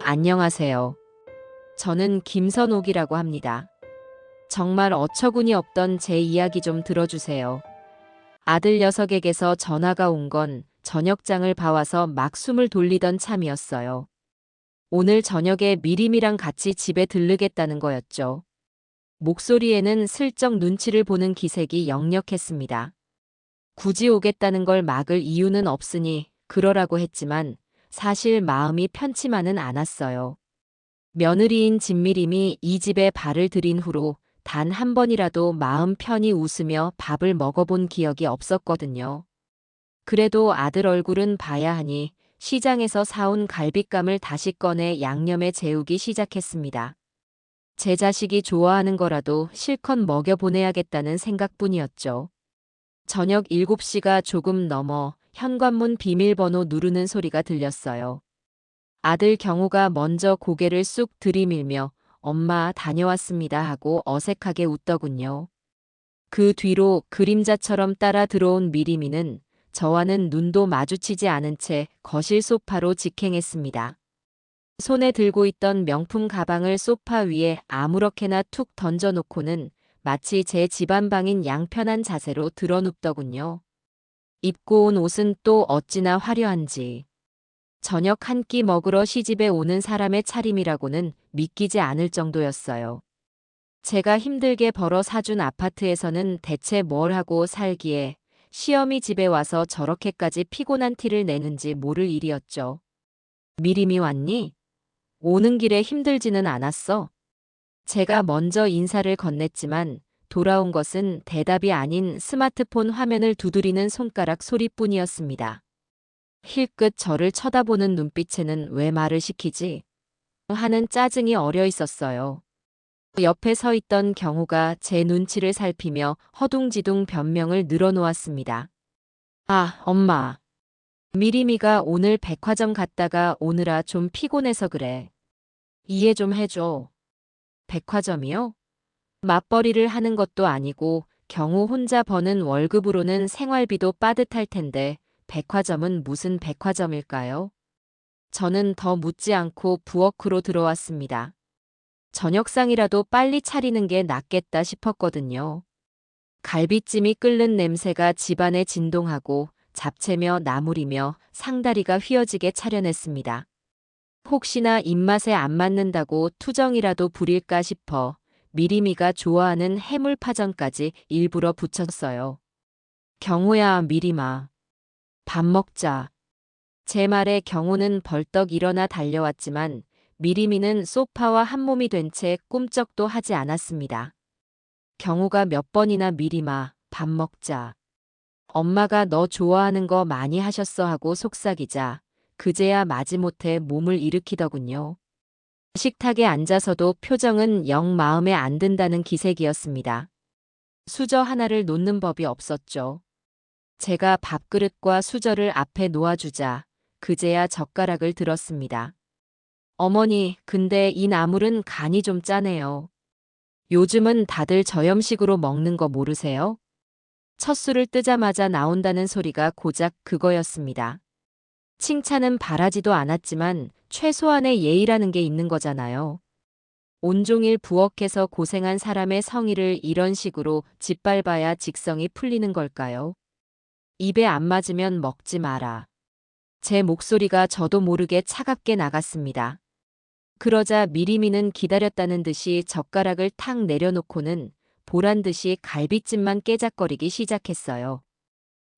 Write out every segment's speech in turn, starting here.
안녕하세요. 저는 김선옥이라고 합니다. 정말 어처구니 없던 제 이야기 좀 들어주세요. 아들 녀석에게서 전화가 온 건 저녁장을 봐와서 막 숨을 돌리던 참이었어요. 오늘 저녁에 미림이랑 같이 집에 들르겠다는 거였죠. 목소리에는 슬쩍 눈치를 보는 기색이 역력했습니다. 굳이 오겠다는 걸 막을 이유는 없으니 그러라고 했지만 사실 마음이 편치만은 않았어요. 며느리인 진미림이 이 집에 발을 들인 후로 단 한 번이라도 마음 편히 웃으며 밥을 먹어본 기억이 없었거든요. 그래도 아들 얼굴은 봐야 하니 시장에서 사온 갈빗감을 다시 꺼내 양념에 재우기 시작했습니다. 제 자식이 좋아하는 거라도 실컷 먹여보내야겠다는 생각뿐이었죠. 저녁 7시가 조금 넘어 현관문 비밀번호 누르는 소리가 들렸어요. 아들 경우가 먼저 고개를 쑥 들이밀며 엄마 다녀왔습니다 하고 어색하게 웃더군요. 그 뒤로 그림자처럼 따라 들어온 미리미는 저와는 눈도 마주치지 않은 채 거실 소파로 직행했습니다. 손에 들고 있던 명품 가방을 소파 위에 아무렇게나 툭 던져놓고는 마치 제 집안방인 양편한 자세로 드러눕더군요. 입고 온 옷은 또 어찌나 화려한지. 저녁 한 끼 먹으러 시집에 오는 사람의 차림이라고는 믿기지 않을 정도였어요. 제가 힘들게 벌어 사준 아파트에서는 대체 뭘 하고 살기에 시어미 집에 와서 저렇게까지 피곤한 티를 내는지 모를 일이었죠. 미림이 왔니? 오는 길에 힘들지는 않았어. 제가 먼저 인사를 건넸지만 돌아온 것은 대답이 아닌 스마트폰 화면을 두드리는 손가락 소리뿐이었습니다. 힐끗 저를 쳐다보는 눈빛에는 왜 말을 시키지? 하는 짜증이 어려 있었어요. 옆에 서 있던 경우가 제 눈치를 살피며 허둥지둥 변명을 늘어놓았습니다. 아, 엄마. 미리미가 오늘 백화점 갔다가 오느라 좀 피곤해서 그래. 이해 좀 해줘. 백화점이요? 맞벌이를 하는 것도 아니고 경우 혼자 버는 월급으로는 생활비도 빠듯할 텐데 백화점은 무슨 백화점일까요? 저는 더 묻지 않고 부엌으로 들어왔습니다. 저녁상이라도 빨리 차리는 게 낫겠다 싶었거든요. 갈비찜이 끓는 냄새가 집안에 진동하고 잡채며 나물이며 상다리가 휘어지게 차려냈습니다. 혹시나 입맛에 안 맞는다고 투정이라도 부릴까 싶어 미리미가 좋아하는 해물파전까지 일부러 붙였어요. 경호야, 미리마. 밥 먹자. 제 말에 경호는 벌떡 일어나 달려왔지만 미리미는 소파와 한몸이 된 채 꿈쩍도 하지 않았습니다. 경호가 몇 번이나 미리마, 밥 먹자. 엄마가 너 좋아하는 거 많이 하셨어 하고 속삭이자 그제야 마지못해 몸을 일으키더군요. 식탁에 앉아서도 표정은 영 마음에 안 든다는 기색이었습니다. 수저 하나를 놓는 법이 없었죠. 제가 밥그릇과 수저를 앞에 놓아주자 그제야 젓가락을 들었습니다. 어머니, 근데 이 나물은 간이 좀 짜네요. 요즘은 다들 저염식으로 먹는 거 모르세요? 첫 술을 뜨자마자 나온다는 소리가 고작 그거였습니다. 칭찬은 바라지도 않았지만 최소한의 예의라는 게 있는 거잖아요. 온종일 부엌에서 고생한 사람의 성의를 이런 식으로 짓밟아야 직성이 풀리는 걸까요? 입에 안 맞으면 먹지 마라. 제 목소리가 저도 모르게 차갑게 나갔습니다. 그러자 미리미는 기다렸다는 듯이 젓가락을 탁 내려놓고는 보란듯이 갈비찜만 깨작거리기 시작했어요.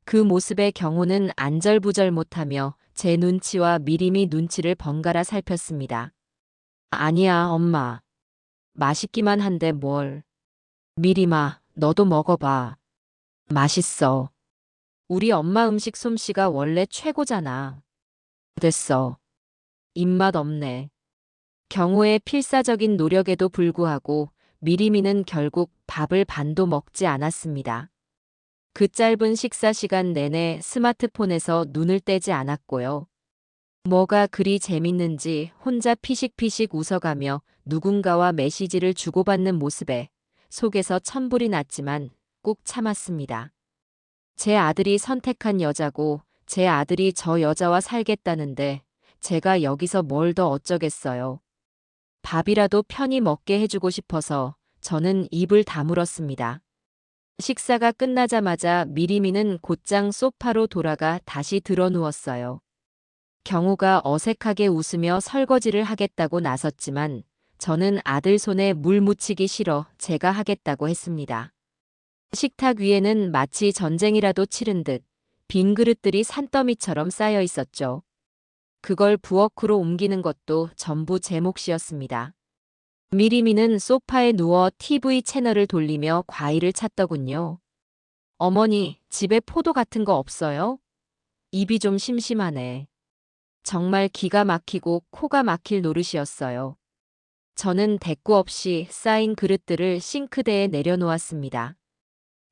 그 모습에 경호는 안절부절 못하며 제 눈치와 미리미 눈치를 번갈아 살폈습니다. 아니야, 엄마. 맛있기만 한데 뭘. 미리마, 너도 먹어봐. 맛있어. 우리 엄마 음식 솜씨가 원래 최고잖아. 됐어. 입맛 없네. 경호의 필사적인 노력에도 불구하고 미리미는 결국 밥을 반도 먹지 않았습니다. 그 짧은 식사 시간 내내 스마트폰에서 눈을 떼지 않았고요. 뭐가 그리 재밌는지 혼자 피식피식 웃어가며 누군가와 메시지를 주고받는 모습에 속에서 천불이 났지만 꾹 참았습니다. 제 아들이 선택한 여자고 제 아들이 저 여자와 살겠다는데 제가 여기서 뭘 더 어쩌겠어요. 밥이라도 편히 먹게 해주고 싶어서 저는 입을 다물었습니다. 식사가 끝나자마자 미리미는 곧장 소파로 돌아가 다시 드러누웠어요. 경호가 어색하게 웃으며 설거지를 하겠다고 나섰지만 저는 아들 손에 물 묻히기 싫어 제가 하겠다고 했습니다. 식탁 위에는 마치 전쟁이라도 치른 듯 빈 그릇들이 산더미처럼 쌓여 있었죠. 그걸 부엌으로 옮기는 것도 전부 제 몫이었습니다. 미리미는 소파에 누워 TV 채널을 돌리며 과일을 찾더군요. 어머니, 집에 포도 같은 거 없어요? 입이 좀 심심하네. 정말 기가 막히고 코가 막힐 노릇이었어요. 저는 대꾸 없이 쌓인 그릇들을 싱크대에 내려놓았습니다.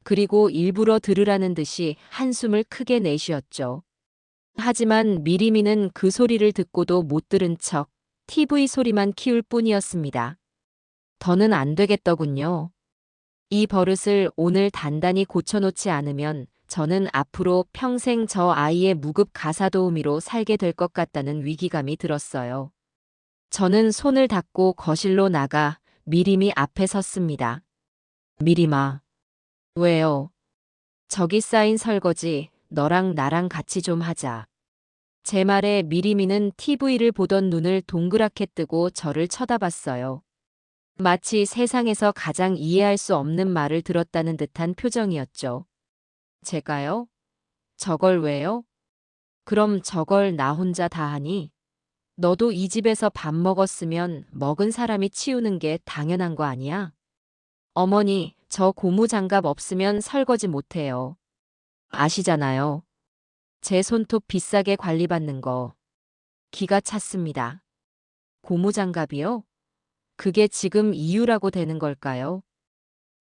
그리고 일부러 들으라는 듯이 한숨을 크게 내쉬었죠. 하지만 미리미는 그 소리를 듣고도 못 들은 척 TV 소리만 키울 뿐이었습니다. 더는 안 되겠더군요. 이 버릇을 오늘 단단히 고쳐놓지 않으면 저는 앞으로 평생 저 아이의 무급 가사도우미로 살게 될 것 같다는 위기감이 들었어요. 저는 손을 닦고 거실로 나가 미리미 앞에 섰습니다. 미리마. 왜요? 저기 쌓인 설거지 너랑 나랑 같이 좀 하자. 제 말에 미리미는 TV를 보던 눈을 동그랗게 뜨고 저를 쳐다봤어요. 마치 세상에서 가장 이해할 수 없는 말을 들었다는 듯한 표정이었죠. 제가요? 저걸 왜요? 그럼 저걸 나 혼자 다 하니? 너도 이 집에서 밥 먹었으면 먹은 사람이 치우는 게 당연한 거 아니야? 어머니, 저 고무장갑 없으면 설거지 못해요. 아시잖아요. 제 손톱 비싸게 관리받는 거. 기가 찼습니다. 고무장갑이요? 그게 지금 이유라고 되는 걸까요?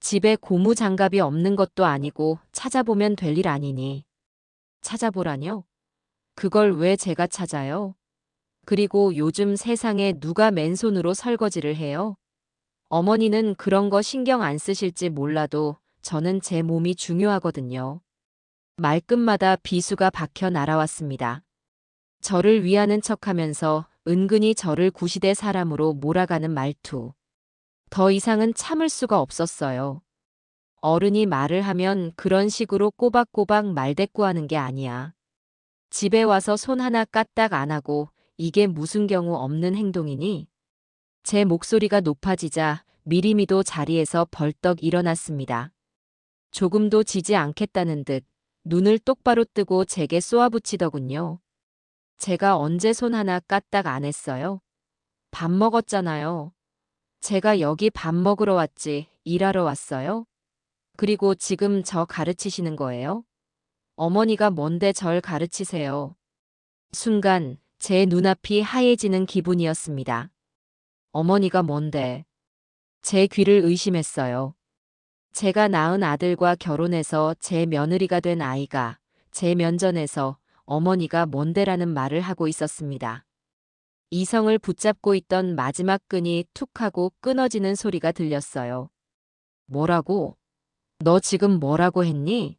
집에 고무장갑이 없는 것도 아니고 찾아보면 될 일 아니니. 찾아보라뇨? 그걸 왜 제가 찾아요? 그리고 요즘 세상에 누가 맨손으로 설거지를 해요? 어머니는 그런 거 신경 안 쓰실지 몰라도 저는 제 몸이 중요하거든요. 말끝마다 비수가 박혀 날아왔습니다. 저를 위하는 척하면서 은근히 저를 구시대 사람으로 몰아가는 말투. 더 이상은 참을 수가 없었어요. 어른이 말을 하면 그런 식으로 꼬박꼬박 말대꾸하는 게 아니야. 집에 와서 손 하나 까딱 안 하고 이게 무슨 경우 없는 행동이니? 제 목소리가 높아지자 미리미도 자리에서 벌떡 일어났습니다. 조금도 지지 않겠다는 듯 눈을 똑바로 뜨고 제게 쏘아붙이더군요. 제가 언제 손 하나 까딱 안 했어요? 밥 먹었잖아요. 제가 여기 밥 먹으러 왔지 일하러 왔어요? 그리고 지금 저 가르치시는 거예요? 어머니가 뭔데 절 가르치세요? 순간 제 눈앞이 하얘지는 기분이었습니다. 어머니가 뭔데? 제 귀를 의심했어요. 제가 낳은 아들과 결혼해서 제 며느리가 된 아이가 제 면전에서 어머니가 뭔데라는 말을 하고 있었습니다. 이성을 붙잡고 있던 마지막 끈이 툭 하고 끊어지는 소리가 들렸어요. 뭐라고? 너 지금 뭐라고 했니?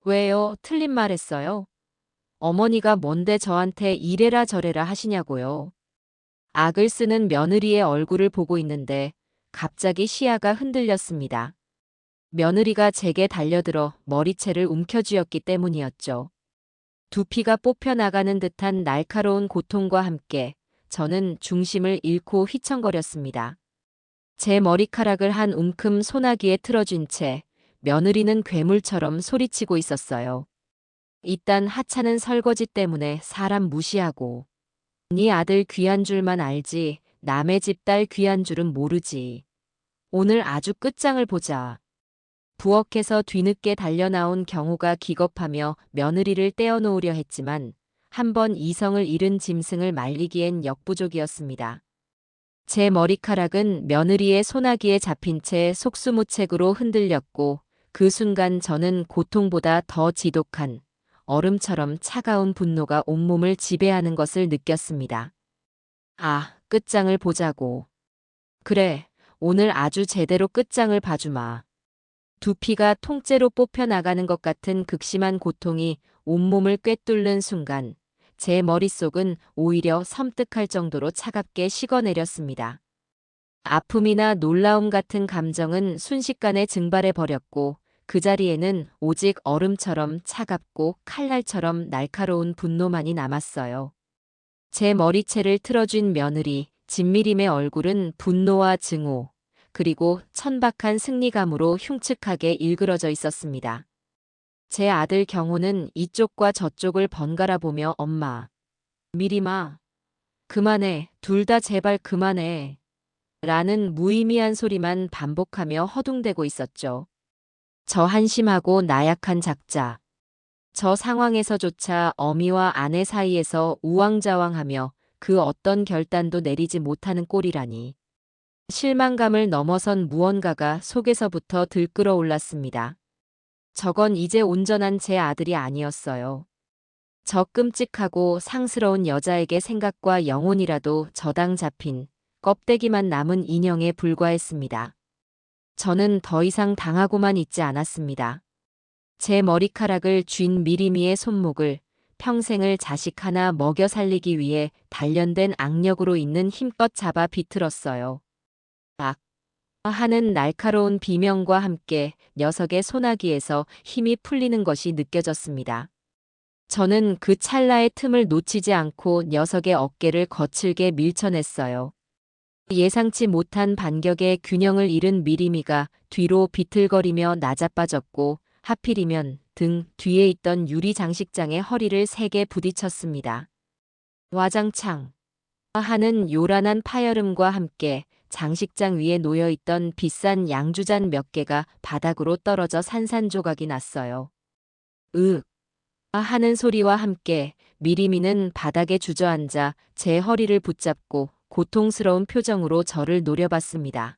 왜요? 틀린 말 했어요. 어머니가 뭔데 저한테 이래라 저래라 하시냐고요. 악을 쓰는 며느리의 얼굴을 보고 있는데 갑자기 시야가 흔들렸습니다. 며느리가 제게 달려들어 머리채를 움켜쥐었기 때문이었죠. 두피가 뽑혀나가는 듯한 날카로운 고통과 함께 저는 중심을 잃고 휘청거렸습니다. 제 머리카락을 한 움큼 소나기에 틀어쥔 채 며느리는 괴물처럼 소리치고 있었어요. 이딴 하찮은 설거지 때문에 사람 무시하고 네 아들 귀한 줄만 알지 남의 집 딸 귀한 줄은 모르지. 오늘 아주 끝장을 보자. 부엌에서 뒤늦게 달려나온 경호가 기겁하며 며느리를 떼어놓으려 했지만 한번 이성을 잃은 짐승을 말리기엔 역부족이었습니다. 제 머리카락은 며느리의 소나기에 잡힌 채 속수무책으로 흔들렸고 그 순간 저는 고통보다 더 지독한 얼음처럼 차가운 분노가 온몸을 지배하는 것을 느꼈습니다. 아, 끝장을 보자고. 그래, 오늘 아주 제대로 끝장을 봐주마. 두피가 통째로 뽑혀 나가는 것 같은 극심한 고통이 온몸을 꿰뚫는 순간 제 머릿속은 오히려 섬뜩할 정도로 차갑게 식어내렸습니다. 아픔이나 놀라움 같은 감정은 순식간에 증발해 버렸고 그 자리에는 오직 얼음처럼 차갑고 칼날처럼 날카로운 분노만이 남았어요. 제 머리채를 틀어쥔 며느리, 진미림의 얼굴은 분노와 증오, 그리고 천박한 승리감으로 흉측하게 일그러져 있었습니다. 제 아들 경호는 이쪽과 저쪽을 번갈아 보며 엄마, 미림아, 그만해, 둘 다 제발 그만해. 라는 무의미한 소리만 반복하며 허둥대고 있었죠. 저 한심하고 나약한 작자. 저 상황에서조차 어미와 아내 사이에서 우왕좌왕하며 그 어떤 결단도 내리지 못하는 꼴이라니. 실망감을 넘어선 무언가가 속에서부터 들끓어 올랐습니다. 저건 이제 온전한 제 아들이 아니었어요. 저 끔찍하고 상스러운 여자에게 생각과 영혼이라도 저당 잡힌 껍데기만 남은 인형에 불과했습니다. 저는 더 이상 당하고만 있지 않았습니다. 제 머리카락을 쥔 미리미의 손목을 평생을 자식 하나 먹여 살리기 위해 단련된 악력으로 있는 힘껏 잡아 비틀었어요. 악! 하는 날카로운 비명과 함께 녀석의 소나기에서 힘이 풀리는 것이 느껴졌습니다. 저는 그 찰나의 틈을 놓치지 않고 녀석의 어깨를 거칠게 밀쳐냈어요. 예상치 못한 반격에 균형을 잃은 미리미가 뒤로 비틀거리며 나자빠졌고 하필이면 등 뒤에 있던 유리 장식장의 허리를 세게 부딪혔습니다. 와장창 하는 요란한 파열음과 함께 장식장 위에 놓여있던 비싼 양주잔 몇 개가 바닥으로 떨어져 산산조각이 났어요. 으 하는 소리와 함께 미리미는 바닥에 주저앉아 제 허리를 붙잡고 고통스러운 표정으로 저를 노려봤습니다.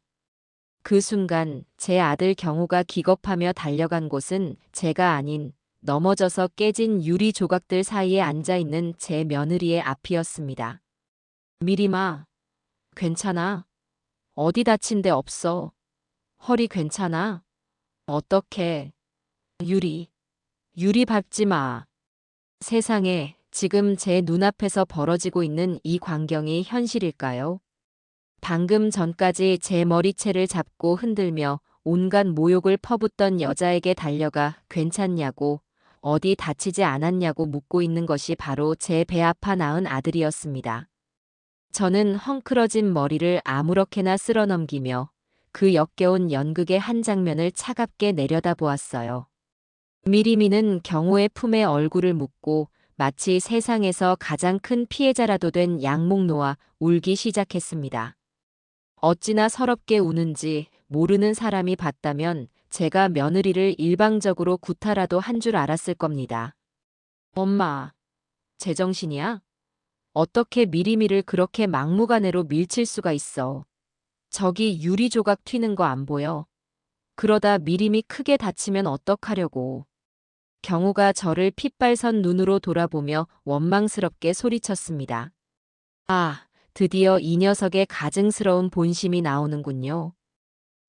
그 순간 제 아들 경호가 기겁하며 달려간 곳은 제가 아닌 넘어져서 깨진 유리 조각들 사이에 앉아있는 제 며느리의 앞이었습니다. 미리마, 괜찮아? 어디 다친 데 없어? 허리 괜찮아? 어떡해? 유리 밟지 마. 세상에, 지금 제 눈앞에서 벌어지고 있는 이 광경이 현실일까요? 방금 전까지 제 머리채를 잡고 흔들며 온갖 모욕을 퍼붓던 여자에게 달려가 괜찮냐고, 어디 다치지 않았냐고 묻고 있는 것이 바로 제 배 아파 낳은 아들이었습니다. 저는 헝클어진 머리를 아무렇게나 쓸어넘기며 그 역겨운 연극의 한 장면을 차갑게 내려다보았어요. 미리미는 경호의 품에 얼굴을 묻고 마치 세상에서 가장 큰 피해자라도 된 양목노아 울기 시작했습니다. 어찌나 서럽게 우는지 모르는 사람이 봤다면 제가 며느리를 일방적으로 구타라도 한 줄 알았을 겁니다. 엄마, 제정신이야? 어떻게 미리미를 그렇게 막무가내로 밀칠 수가 있어? 저기 유리 조각 튀는 거 안 보여? 그러다 미리미 크게 다치면 어떡하려고. 경호가 저를 핏발선 눈으로 돌아보며 원망스럽게 소리쳤습니다. 아, 드디어 이 녀석의 가증스러운 본심이 나오는군요.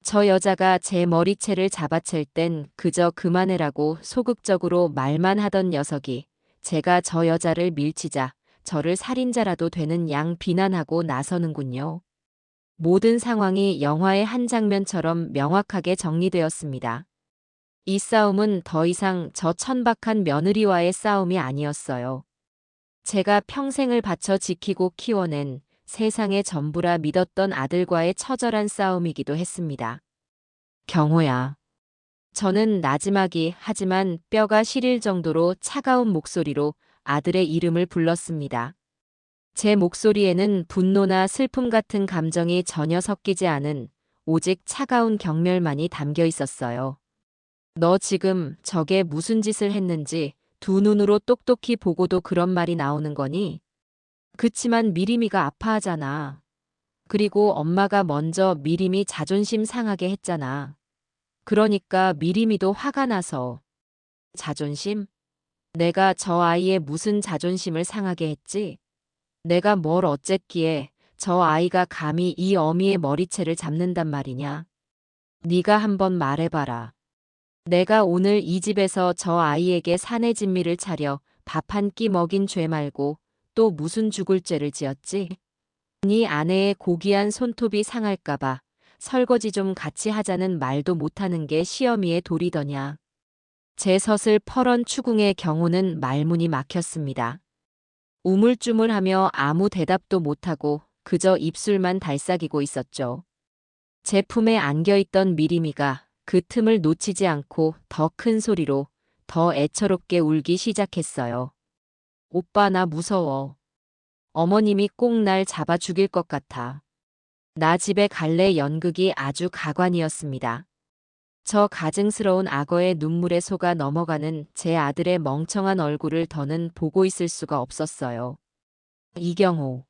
저 여자가 제 머리채를 잡아챌 땐 그저 그만해라고 소극적으로 말만 하던 녀석이 제가 저 여자를 밀치자 저를 살인자라도 되는 양 비난하고 나서는군요. 모든 상황이 영화의 한 장면처럼 명확하게 정리되었습니다. 이 싸움은 더 이상 저 천박한 며느리와의 싸움이 아니었어요. 제가 평생을 바쳐 지키고 키워낸 세상의 전부라 믿었던 아들과의 처절한 싸움이기도 했습니다. 경호야. 저는 나지막이 하지만 뼈가 시릴 정도로 차가운 목소리로 아들의 이름을 불렀습니다. 제 목소리에는 분노나 슬픔 같은 감정이 전혀 섞이지 않은 오직 차가운 경멸만이 담겨 있었어요. 너 지금 저게 무슨 짓을 했는지 두 눈으로 똑똑히 보고도 그런 말이 나오는 거니? 그치만 미리미가 아파하잖아. 그리고 엄마가 먼저 미리미 자존심 상하게 했잖아. 그러니까 미리미도 화가 나서. 자존심? 내가 저 아이의 무슨 자존심을 상하게 했지? 내가 뭘 어쨌기에 저 아이가 감히 이 어미의 머리채를 잡는단 말이냐? 네가 한번 말해봐라. 내가 오늘 이 집에서 저 아이에게 사내 진미를 차려 밥 한 끼 먹인 죄 말고 또 무슨 죽을 죄를 지었지? 네 아내의 고귀한 손톱이 상할까봐 설거지 좀 같이 하자는 말도 못하는 게 시어미의 도리더냐. 제 서슬 퍼런 추궁의 경우는 말문이 막혔습니다. 우물쭈물하며 아무 대답도 못하고 그저 입술만 달싹이고 있었죠. 제 품에 안겨있던 미리미가 그 틈을 놓치지 않고 더 큰 소리로 더 애처롭게 울기 시작했어요. 오빠 나 무서워. 어머님이 꼭 날 잡아 죽일 것 같아. 나 집에 갈래 연극이 아주 가관이었습니다. 저 가증스러운 악어의 눈물에 속아 넘어가는 제 아들의 멍청한 얼굴을 더는 보고 있을 수가 없었어요. 이경호.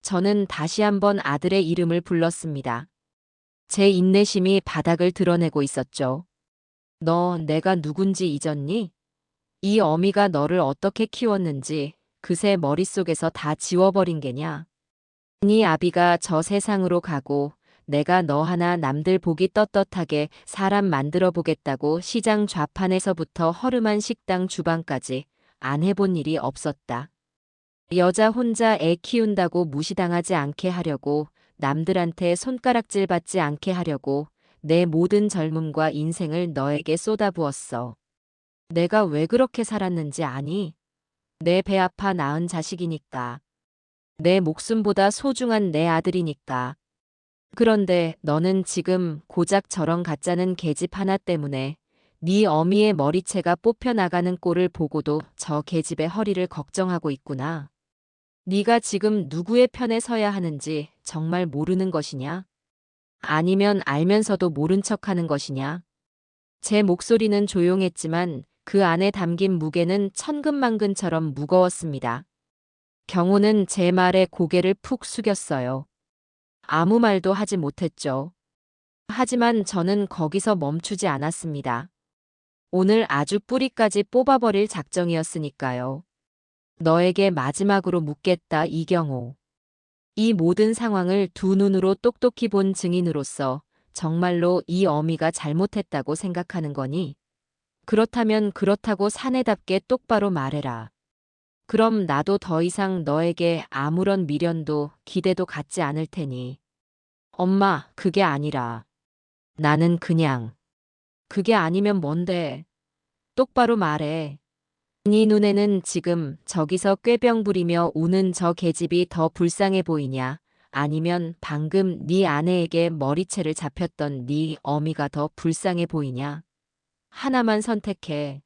저는 다시 한번 아들의 이름을 불렀습니다. 제 인내심이 바닥을 드러내고 있었죠. 너 내가 누군지 잊었니? 이 어미가 너를 어떻게 키웠는지 그새 머릿속에서 다 지워버린 게냐? 네 아비가 저 세상으로 가고 내가 너 하나 남들 보기 떳떳하게 사람 만들어 보겠다고 시장 좌판에서부터 허름한 식당 주방까지 안 해본 일이 없었다. 여자 혼자 애 키운다고 무시당하지 않게 하려고 남들한테 손가락질 받지 않게 하려고 내 모든 젊음과 인생을 너에게 쏟아부었어. 내가 왜 그렇게 살았는지 아니? 내 배 아파 낳은 자식이니까. 내 목숨보다 소중한 내 아들이니까. 그런데 너는 지금 고작 저런 가짜는 계집 하나 때문에 네 어미의 머리채가 뽑혀 나가는 꼴을 보고도 저 계집의 허리를 걱정하고 있구나. 네가 지금 누구의 편에 서야 하는지 정말 모르는 것이냐? 아니면 알면서도 모른 척하는 것이냐? 제 목소리는 조용했지만 그 안에 담긴 무게는 천근만근처럼 무거웠습니다. 경호는 제 말에 고개를 푹 숙였어요. 아무 말도 하지 못했죠. 하지만 저는 거기서 멈추지 않았습니다. 오늘 아주 뿌리까지 뽑아버릴 작정이었으니까요. 너에게 마지막으로 묻겠다, 이경호. 이 모든 상황을 두 눈으로 똑똑히 본 증인으로서 정말로 이 어미가 잘못했다고 생각하는 거니? 그렇다면 그렇다고 사내답게 똑바로 말해라. 그럼 나도 더 이상 너에게 아무런 미련도 기대도 갖지 않을 테니. 엄마, 그게 아니라. 나는 그냥. 그게 아니면 뭔데? 똑바로 말해. 네 눈에는 지금 저기서 꾀병 부리며 우는 저 계집이 더 불쌍해 보이냐? 아니면 방금 네 아내에게 머리채를 잡혔던 네 어미가 더 불쌍해 보이냐? 하나만 선택해.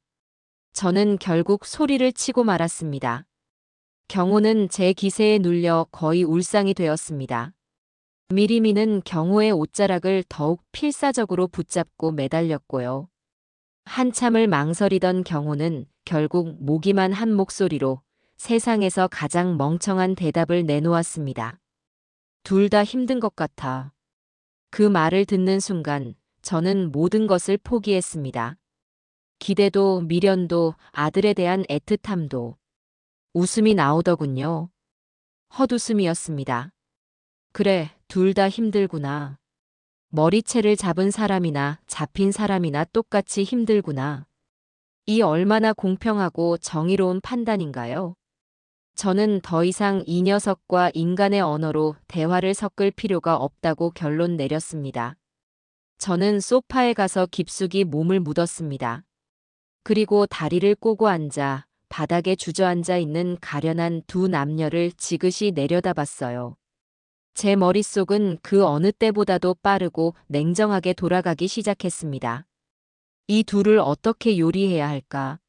저는 결국 소리를 치고 말았습니다. 경호는 제 기세에 눌려 거의 울상이 되었습니다. 미리미는 경호의 옷자락을 더욱 필사적으로 붙잡고 매달렸고요. 한참을 망설이던 경호는 결국 모기만 한 목소리로 세상에서 가장 멍청한 대답을 내놓았습니다. 둘 다 힘든 것 같아. 그 말을 듣는 순간 저는 모든 것을 포기했습니다. 기대도 미련도 아들에 대한 애틋함도. 웃음이 나오더군요. 헛웃음이었습니다. 그래, 둘 다 힘들구나. 머리채를 잡은 사람이나 잡힌 사람이나 똑같이 힘들구나. 이 얼마나 공평하고 정의로운 판단인가요? 저는 더 이상 이 녀석과 인간의 언어로 대화를 섞을 필요가 없다고 결론 내렸습니다. 저는 소파에 가서 깊숙이 몸을 묻었습니다. 그리고 다리를 꼬고 앉아 바닥에 주저앉아 있는 가련한 두 남녀를 지그시 내려다봤어요. 제 머릿속은 그 어느 때보다도 빠르고 냉정하게 돌아가기 시작했습니다. 이 둘을 어떻게 요리해야 할까?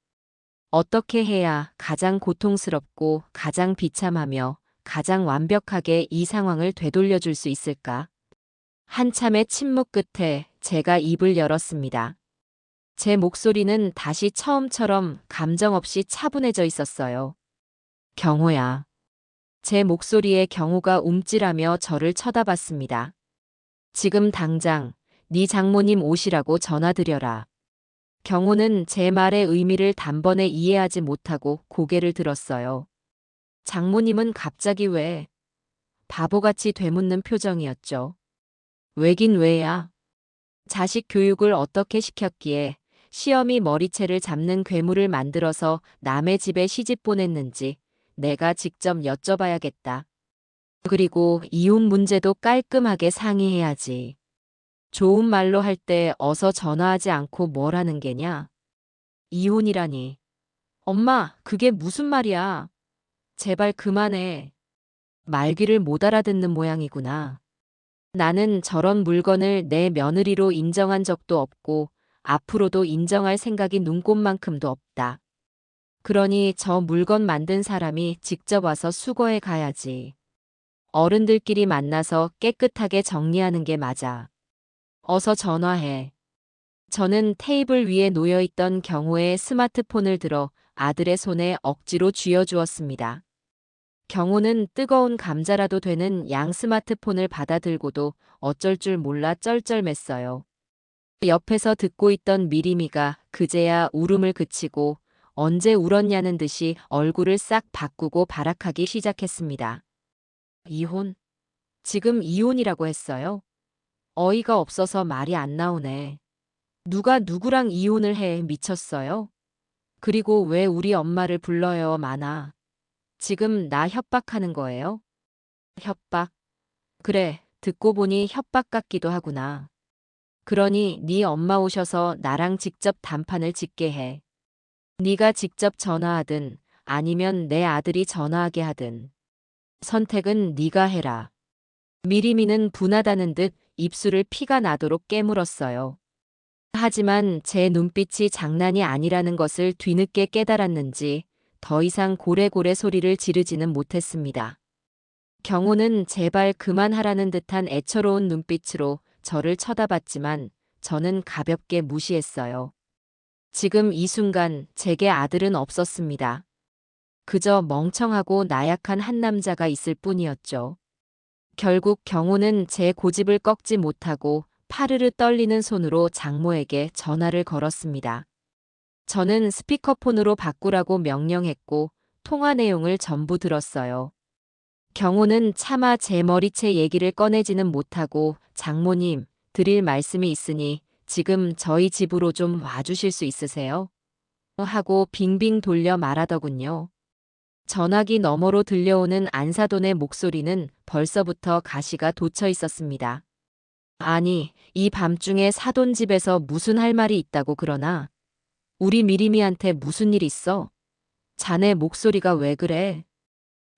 어떻게 해야 가장 고통스럽고 가장 비참하며 가장 완벽하게 이 상황을 되돌려줄 수 있을까? 한참의 침묵 끝에 제가 입을 열었습니다. 제 목소리는 다시 처음처럼 감정 없이 차분해져 있었어요. 경호야. 제 목소리에 경호가 움찔하며 저를 쳐다봤습니다. 지금 당장 네 장모님 오시라고 전화드려라. 경호는 제 말의 의미를 단번에 이해하지 못하고 고개를 들었어요. 장모님은 갑자기 왜? 바보같이 되묻는 표정이었죠. 왜긴 왜야? 자식 교육을 어떻게 시켰기에 시어미 머리채를 잡는 괴물을 만들어서 남의 집에 시집 보냈는지 내가 직접 여쭤봐야겠다. 그리고 이혼 문제도 깔끔하게 상의해야지. 좋은 말로 할 때 어서 전화하지 않고 뭘 하는 게냐? 이혼이라니. 엄마, 그게 무슨 말이야? 제발 그만해. 말귀를 못 알아듣는 모양이구나. 나는 저런 물건을 내 며느리로 인정한 적도 없고 앞으로도 인정할 생각이 눈꼽만큼도 없다. 그러니 저 물건 만든 사람이 직접 와서 수거해 가야지. 어른들끼리 만나서 깨끗하게 정리하는 게 맞아. 어서 전화해. 저는 테이블 위에 놓여있던 경호의 스마트폰을 들어 아들의 손에 억지로 쥐어주었습니다. 경호는 뜨거운 감자라도 되는 양 스마트폰을 받아들고도 어쩔 줄 몰라 쩔쩔맸어요. 옆에서 듣고 있던 미리미가 그제야 울음을 그치고 언제 울었냐는 듯이 얼굴을 싹 바꾸고 발악하기 시작했습니다. 이혼? 지금 이혼이라고 했어요? 어이가 없어서 말이 안 나오네. 누가 누구랑 이혼을 해 미쳤어요? 그리고 왜 우리 엄마를 불러요, 많아. 지금 나 협박하는 거예요? 협박? 그래, 듣고 보니 협박 같기도 하구나. 그러니 네 엄마 오셔서 나랑 직접 단판을 짓게 해. 네가 직접 전화하든 아니면 내 아들이 전화하게 하든. 선택은 네가 해라. 미리미는 분하다는 듯 입술을 피가 나도록 깨물었어요. 하지만 제 눈빛이 장난이 아니라는 것을 뒤늦게 깨달았는지 더 이상 고래고래 소리를 지르지는 못했습니다. 경호는 제발 그만하라는 듯한 애처로운 눈빛으로 저를 쳐다봤지만 저는 가볍게 무시했어요. 지금 이 순간 제게 아들은 없었습니다. 그저 멍청하고 나약한 한 남자가 있을 뿐이었죠. 결국 경호는 제 고집을 꺾지 못하고 파르르 떨리는 손으로 장모에게 전화를 걸었습니다. 저는 스피커폰으로 바꾸라고 명령했고 통화 내용을 전부 들었어요. 경호는 차마 제 머리채 얘기를 꺼내지는 못하고 장모님, 드릴 말씀이 있으니 지금 저희 집으로 좀 와주실 수 있으세요? 하고 빙빙 돌려 말하더군요. 전화기 너머로 들려오는 안사돈의 목소리는 벌써부터 가시가 돋쳐 있었습니다. 아니, 이 밤중에 사돈 집에서 무슨 할 말이 있다고 그러나? 우리 미리미한테 무슨 일 있어? 자네 목소리가 왜 그래?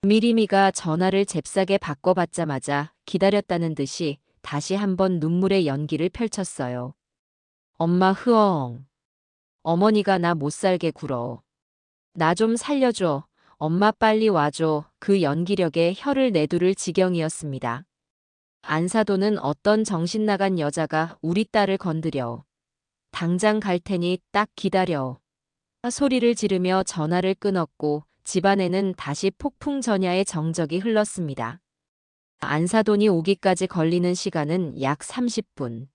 미리미가 전화를 잽싸게 바꿔받자마자 기다렸다는 듯이 다시 한번 눈물의 연기를 펼쳤어요. 엄마 흐엉. 어머니가 나 못 살게 굴어. 나 좀 살려줘. 엄마 빨리 와줘. 그 연기력에 혀를 내두를 지경이었습니다. 안사도는 어떤 정신나간 여자가 우리 딸을 건드려. 당장 갈 테니 딱 기다려. 소리를 지르며 전화를 끊었고 집안에는 다시 폭풍 전야의 정적이 흘렀습니다. 안사돈이 오기까지 걸리는 시간은 약 30분.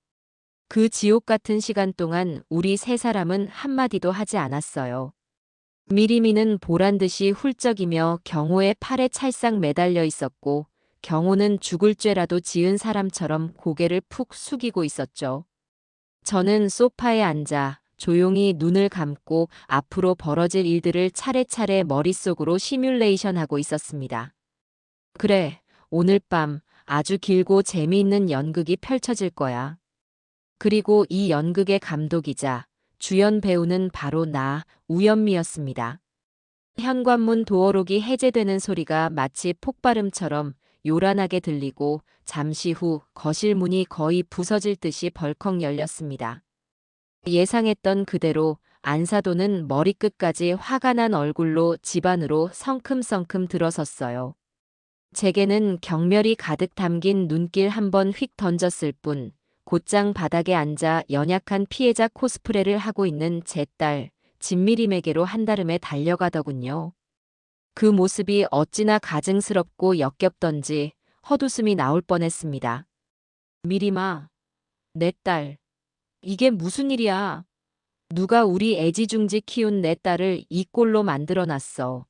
그 지옥 같은 시간 동안 우리 세 사람은 한마디도 하지 않았어요. 미리미는 보란듯이 훌쩍이며 경호의 팔에 찰싹 매달려 있었고 경호는 죽을 죄라도 지은 사람처럼 고개를 푹 숙이고 있었죠. 저는 소파에 앉아 조용히 눈을 감고 앞으로 벌어질 일들을 차례차례 머릿속으로 시뮬레이션하고 있었습니다. 그래, 오늘 밤 아주 길고 재미있는 연극이 펼쳐질 거야. 그리고 이 연극의 감독이자 주연 배우는 바로 나, 우연미였습니다. 현관문 도어록이 해제되는 소리가 마치 폭발음처럼 요란하게 들리고 잠시 후 거실 문이 거의 부서질 듯이 벌컥 열렸습니다. 예상했던 그대로 안사도는 머리끝까지 화가 난 얼굴로 집 안으로 성큼성큼 들어섰어요. 제게는 경멸이 가득 담긴 눈길 한 번 휙 던졌을 뿐 곧장 바닥에 앉아 연약한 피해자 코스프레를 하고 있는 제 딸 진미림에게로 한달음에 달려가더군요. 그 모습이 어찌나 가증스럽고 역겹던지 헛웃음이 나올 뻔했습니다. 미림아, 내 딸, 이게 무슨 일이야? 누가 우리 애지중지 키운 내 딸을 이 꼴로 만들어놨어.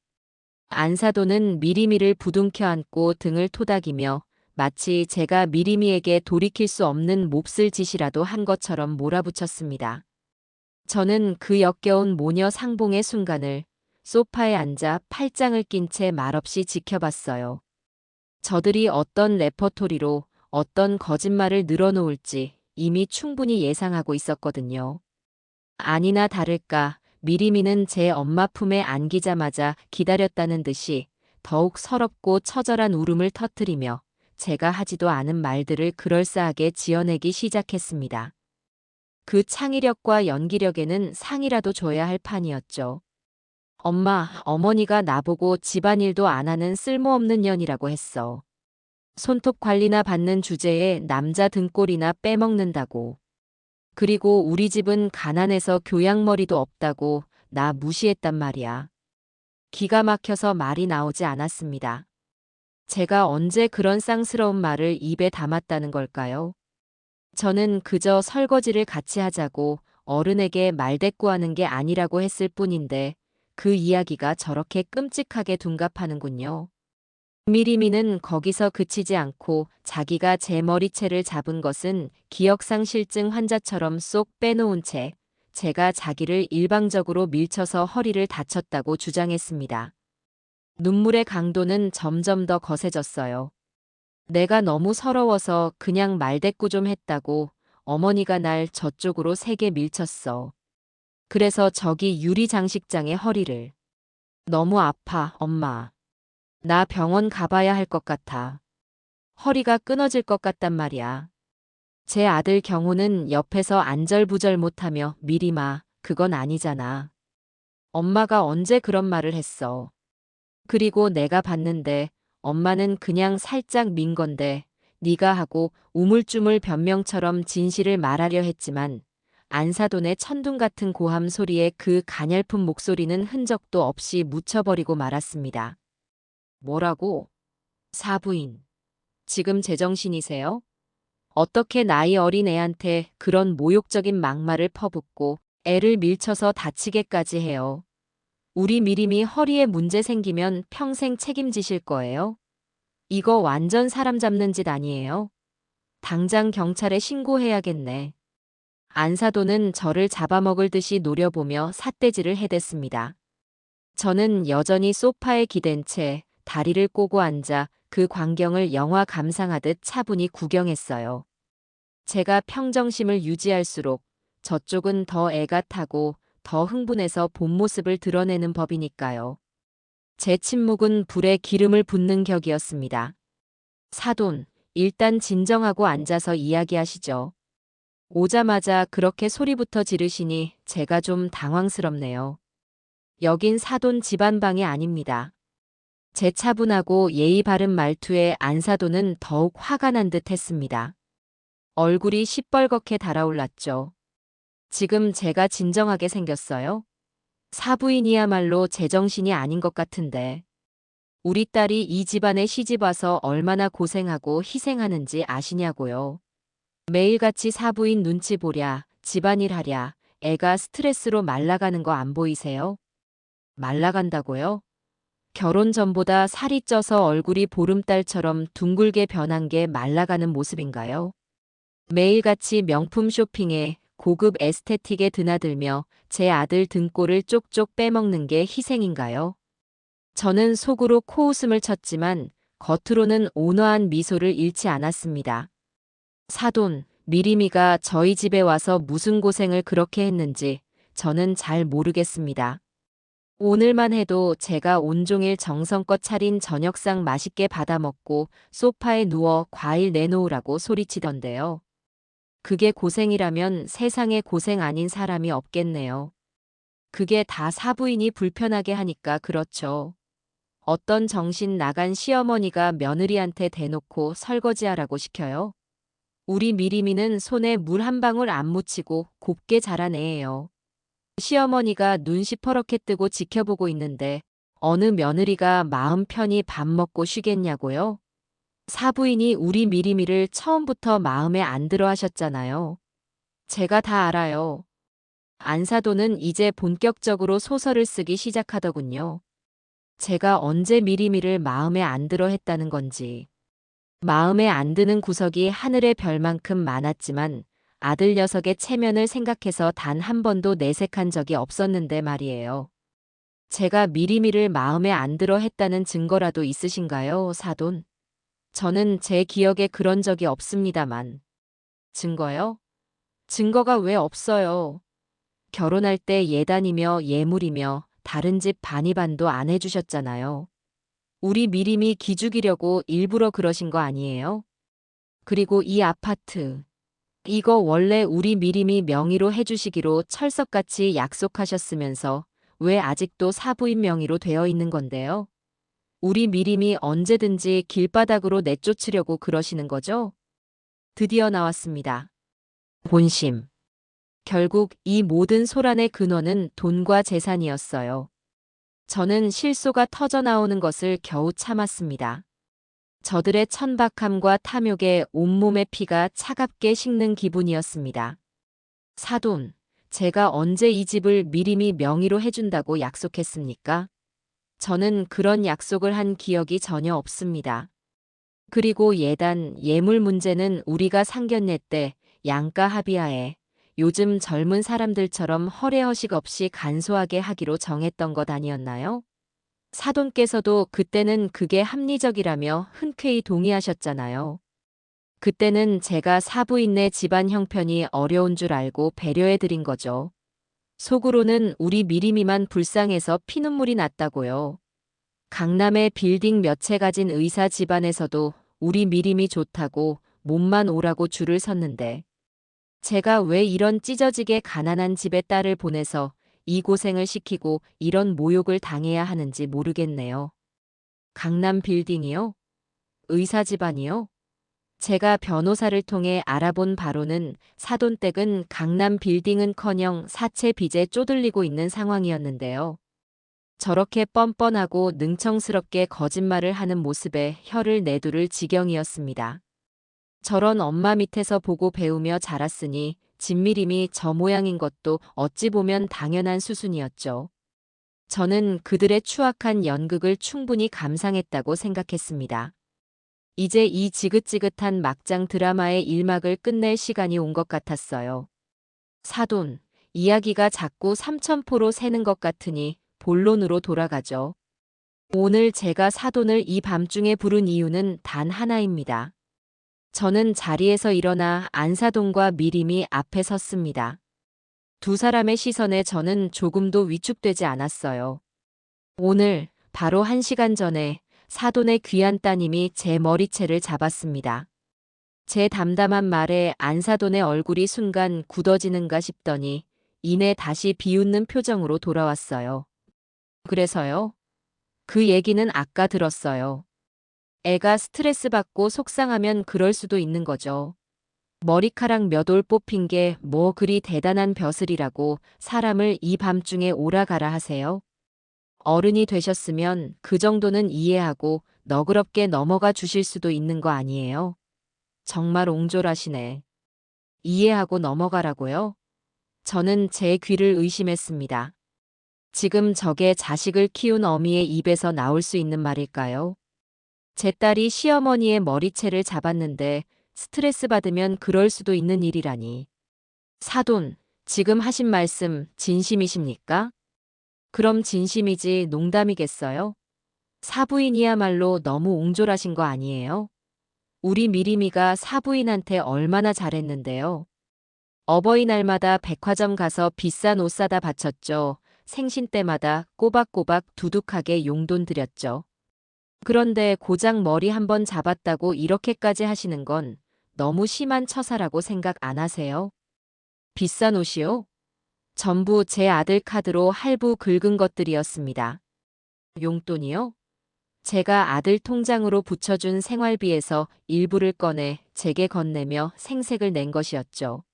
안사도는 미리미를 부둥켜 안고 등을 토닥이며 마치 제가 미리미에게 돌이킬 수 없는 몹쓸 짓이라도 한 것처럼 몰아붙였습니다. 저는 그 역겨운 모녀 상봉의 순간을 소파에 앉아 팔짱을 낀 채 말없이 지켜봤어요. 저들이 어떤 레퍼토리로 어떤 거짓말을 늘어놓을지 이미 충분히 예상하고 있었거든요. 아니나 다를까 미리미는 제 엄마 품에 안기자마자 기다렸다는 듯이 더욱 서럽고 처절한 울음을 터뜨리며 제가 하지도 않은 말들을 그럴싸하게 지어내기 시작했습니다. 그 창의력과 연기력에는 상이라도 줘야 할 판이었죠. 엄마, 어머니가 나보고 집안일도 안 하는 쓸모없는 년이라고 했어. 손톱 관리나 받는 주제에 남자 등골이나 빼먹는다고. 그리고 우리 집은 가난해서 교양머리도 없다고 나 무시했단 말이야. 기가 막혀서 말이 나오지 않았습니다. 제가 언제 그런 쌍스러운 말을 입에 담았다는 걸까요? 저는 그저 설거지를 같이 하자고 어른에게 말대꾸하는 게 아니라고 했을 뿐인데 그 이야기가 저렇게 끔찍하게 둔갑하는군요. 미리미는 거기서 그치지 않고 자기가 제 머리채를 잡은 것은 기억상실증 환자처럼 쏙 빼놓은 채 제가 자기를 일방적으로 밀쳐서 허리를 다쳤다고 주장했습니다. 눈물의 강도는 점점 더 거세졌어요. 내가 너무 서러워서 그냥 말대꾸 좀 했다고 어머니가 날 저쪽으로 세게 밀쳤어. 그래서 저기 유리장식장에 허리를. 너무 아파, 엄마. 나 병원 가봐야 할 것 같아. 허리가 끊어질 것 같단 말이야. 제 아들 경호는 옆에서 안절부절 못하며 미리마, 그건 아니잖아. 엄마가 언제 그런 말을 했어. 그리고 내가 봤는데 엄마는 그냥 살짝 민 건데 네가 하고 우물쭈물 변명처럼 진실을 말하려 했지만 안사돈의 천둥 같은 고함 소리에 그 가냘픈 목소리는 흔적도 없이 묻혀버리고 말았습니다. 뭐라고? 사부인. 지금 제정신이세요? 어떻게 나이 어린 애한테 그런 모욕적인 막말을 퍼붓고 애를 밀쳐서 다치게까지 해요. 우리 미림이 허리에 문제 생기면 평생 책임지실 거예요? 이거 완전 사람 잡는 짓 아니에요? 당장 경찰에 신고해야겠네. 안사돈은 저를 잡아먹을 듯이 노려보며 삿대질을 해댔습니다. 저는 여전히 소파에 기댄 채 다리를 꼬고 앉아 그 광경을 영화 감상하듯 차분히 구경했어요. 제가 평정심을 유지할수록 저쪽은 더 애가 타고 더 흥분해서 본 모습을 드러내는 법이니까요. 제 침묵은 불에 기름을 붓는 격이었습니다. 사돈, 일단 진정하고 앉아서 이야기하시죠. 오자마자 그렇게 소리부터 지르시니 제가 좀 당황스럽네요. 여긴 사돈 집안방이 아닙니다. 제 차분하고 예의 바른 말투에 안사돈은 더욱 화가 난 듯 했습니다. 얼굴이 시뻘겋게 달아올랐죠. 지금 제가 진정하게 생겼어요? 사부인이야말로 제정신이 아닌 것 같은데. 우리 딸이 이 집안에 시집와서 얼마나 고생하고 희생하는지 아시냐고요. 매일같이 사부인 눈치 보랴, 집안일 하랴, 애가 스트레스로 말라가는 거 안 보이세요? 말라간다고요? 결혼 전보다 살이 쪄서 얼굴이 보름달처럼 둥글게 변한 게 말라가는 모습인가요? 매일같이 명품 쇼핑에 고급 에스테틱에 드나들며 제 아들 등골을 쪽쪽 빼먹는 게 희생인가요? 저는 속으로 코웃음을 쳤지만 겉으로는 온화한 미소를 잃지 않았습니다. 사돈, 미리미가 저희 집에 와서 무슨 고생을 그렇게 했는지 저는 잘 모르겠습니다. 오늘만 해도 제가 온종일 정성껏 차린 저녁상 맛있게 받아먹고 소파에 누워 과일 내놓으라고 소리치던데요. 그게 고생이라면 세상에 고생 아닌 사람이 없겠네요. 그게 다 사부인이 불편하게 하니까 그렇죠. 어떤 정신 나간 시어머니가 며느리한테 대놓고 설거지하라고 시켜요? 우리 미리미는 손에 물 한 방울 안 묻히고 곱게 자란 애예요. 시어머니가 눈 시퍼렇게 뜨고 지켜보고 있는데 어느 며느리가 마음 편히 밥 먹고 쉬겠냐고요? 사부인이 우리 미리미를 처음부터 마음에 안 들어 하셨잖아요. 제가 다 알아요. 안사돈은 이제 본격적으로 소설을 쓰기 시작하더군요. 제가 언제 미리미를 마음에 안 들어 했다는 건지. 마음에 안 드는 구석이 하늘의 별만큼 많았지만 아들 녀석의 체면을 생각해서 단 한 번도 내색한 적이 없었는데 말이에요. 제가 미리미를 마음에 안 들어 했다는 증거라도 있으신가요, 사돈? 저는 제 기억에 그런 적이 없습니다만. 증거요? 증거가 왜 없어요? 결혼할 때 예단이며 예물이며 다른 집 반이반도 안 해주셨잖아요. 우리 미림이 기죽이려고 일부러 그러신 거 아니에요? 그리고 이 아파트. 이거 원래 우리 미림이 명의로 해주시기로 철석같이 약속하셨으면서 왜 아직도 사부인 명의로 되어 있는 건데요? 우리 미림이 언제든지 길바닥으로 내쫓으려고 그러시는 거죠? 드디어 나왔습니다. 본심. 결국 이 모든 소란의 근원은 돈과 재산이었어요. 저는 실소가 터져 나오는 것을 겨우 참았습니다. 저들의 천박함과 탐욕에 온몸의 피가 차갑게 식는 기분이었습니다. 사돈, 제가 언제 이 집을 미리미 명의로 해준다고 약속했습니까? 저는 그런 약속을 한 기억이 전혀 없습니다. 그리고 예단, 예물 문제는 우리가 상견례 때 양가 합의하에 요즘 젊은 사람들처럼 허례허식 없이 간소하게 하기로 정했던 것 아니었나요? 사돈께서도 그때는 그게 합리적이라며 흔쾌히 동의하셨잖아요. 그때는 제가 사부인네 집안 형편이 어려운 줄 알고 배려해드린 거죠. 속으로는 우리 미리미만 불쌍해서 피눈물이 났다고요. 강남에 빌딩 몇 채 가진 의사 집안에서도 우리 미림이 좋다고 몸만 오라고 줄을 섰는데 제가 왜 이런 찢어지게 가난한 집에 딸을 보내서 이 고생을 시키고 이런 모욕을 당해야 하는지 모르겠네요. 강남 빌딩이요? 의사 집안이요? 제가 변호사를 통해 알아본 바로는 사돈댁은 강남 빌딩은커녕 사채 빚에 쪼들리고 있는 상황이었는데요. 저렇게 뻔뻔하고 능청스럽게 거짓말을 하는 모습에 혀를 내두를 지경이었습니다. 저런 엄마 밑에서 보고 배우며 자랐으니 진미림이 저 모양인 것도 어찌 보면 당연한 수순이었죠. 저는 그들의 추악한 연극을 충분히 감상했다고 생각했습니다. 이제 이 지긋지긋한 막장 드라마의 일막을 끝낼 시간이 온 것 같았어요. 사돈, 이야기가 자꾸 삼천포로 새는 것 같으니 본론으로 돌아가죠. 오늘 제가 사돈을 이 밤중에 부른 이유는 단 하나입니다. 저는 자리에서 일어나 안사돈과 미림이 앞에 섰습니다. 두 사람의 시선에 저는 조금도 위축되지 않았어요. 오늘 바로 1시간 전에 사돈의 귀한 따님이 제 머리채를 잡았습니다. 제 담담한 말에 안사돈의 얼굴이 순간 굳어지는가 싶더니 이내 다시 비웃는 표정으로 돌아왔어요. 그래서요? 그 얘기는 아까 들었어요. 애가 스트레스 받고 속상하면 그럴 수도 있는 거죠. 머리카락 몇 올 뽑힌 게 뭐 그리 대단한 벼슬이라고 사람을 이 밤중에 오라가라 하세요? 어른이 되셨으면 그 정도는 이해하고 너그럽게 넘어가 주실 수도 있는 거 아니에요? 정말 옹졸하시네. 이해하고 넘어가라고요? 저는 제 귀를 의심했습니다. 지금 저게 자식을 키운 어미의 입에서 나올 수 있는 말일까요? 제 딸이 시어머니의 머리채를 잡았는데 스트레스 받으면 그럴 수도 있는 일이라니. 사돈, 지금 하신 말씀 진심이십니까? 그럼 진심이지 농담이겠어요? 사부인이야말로 너무 옹졸하신 거 아니에요? 우리 미리미가 사부인한테 얼마나 잘했는데요. 어버이날마다 백화점 가서 비싼 옷 사다 바쳤죠. 생신 때마다 꼬박꼬박 두둑하게 용돈 드렸죠. 그런데 고작 머리 한번 잡았다고 이렇게까지 하시는 건 너무 심한 처사라고 생각 안 하세요? 비싼 옷이요? 전부 제 아들 카드로 할부 긁은 것들이었습니다. 용돈이요? 제가 아들 통장으로 붙여준 생활비에서 일부를 꺼내 제게 건네며 생색을 낸 것이었죠.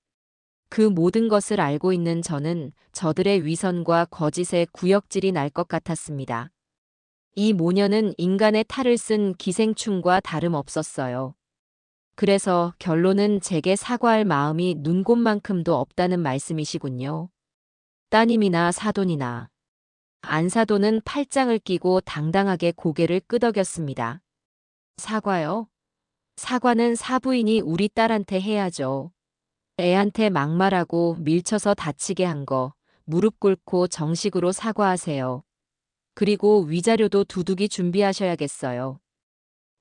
그 모든 것을 알고 있는 저는 저들의 위선과 거짓에 구역질이 날 것 같았습니다. 이 모녀는 인간의 탈을 쓴 기생충과 다름없었어요. 그래서 결론은 제게 사과할 마음이 눈곱만큼도 없다는 말씀이시군요. 따님이나 사돈이나. 안사돈은 팔짱을 끼고 당당하게 고개를 끄덕였습니다. 사과요? 사과는 사부인이 우리 딸한테 해야죠. 애한테 막말하고 밀쳐서 다치게 한 거 무릎 꿇고 정식으로 사과하세요. 그리고 위자료도 두둑이 준비하셔야겠어요.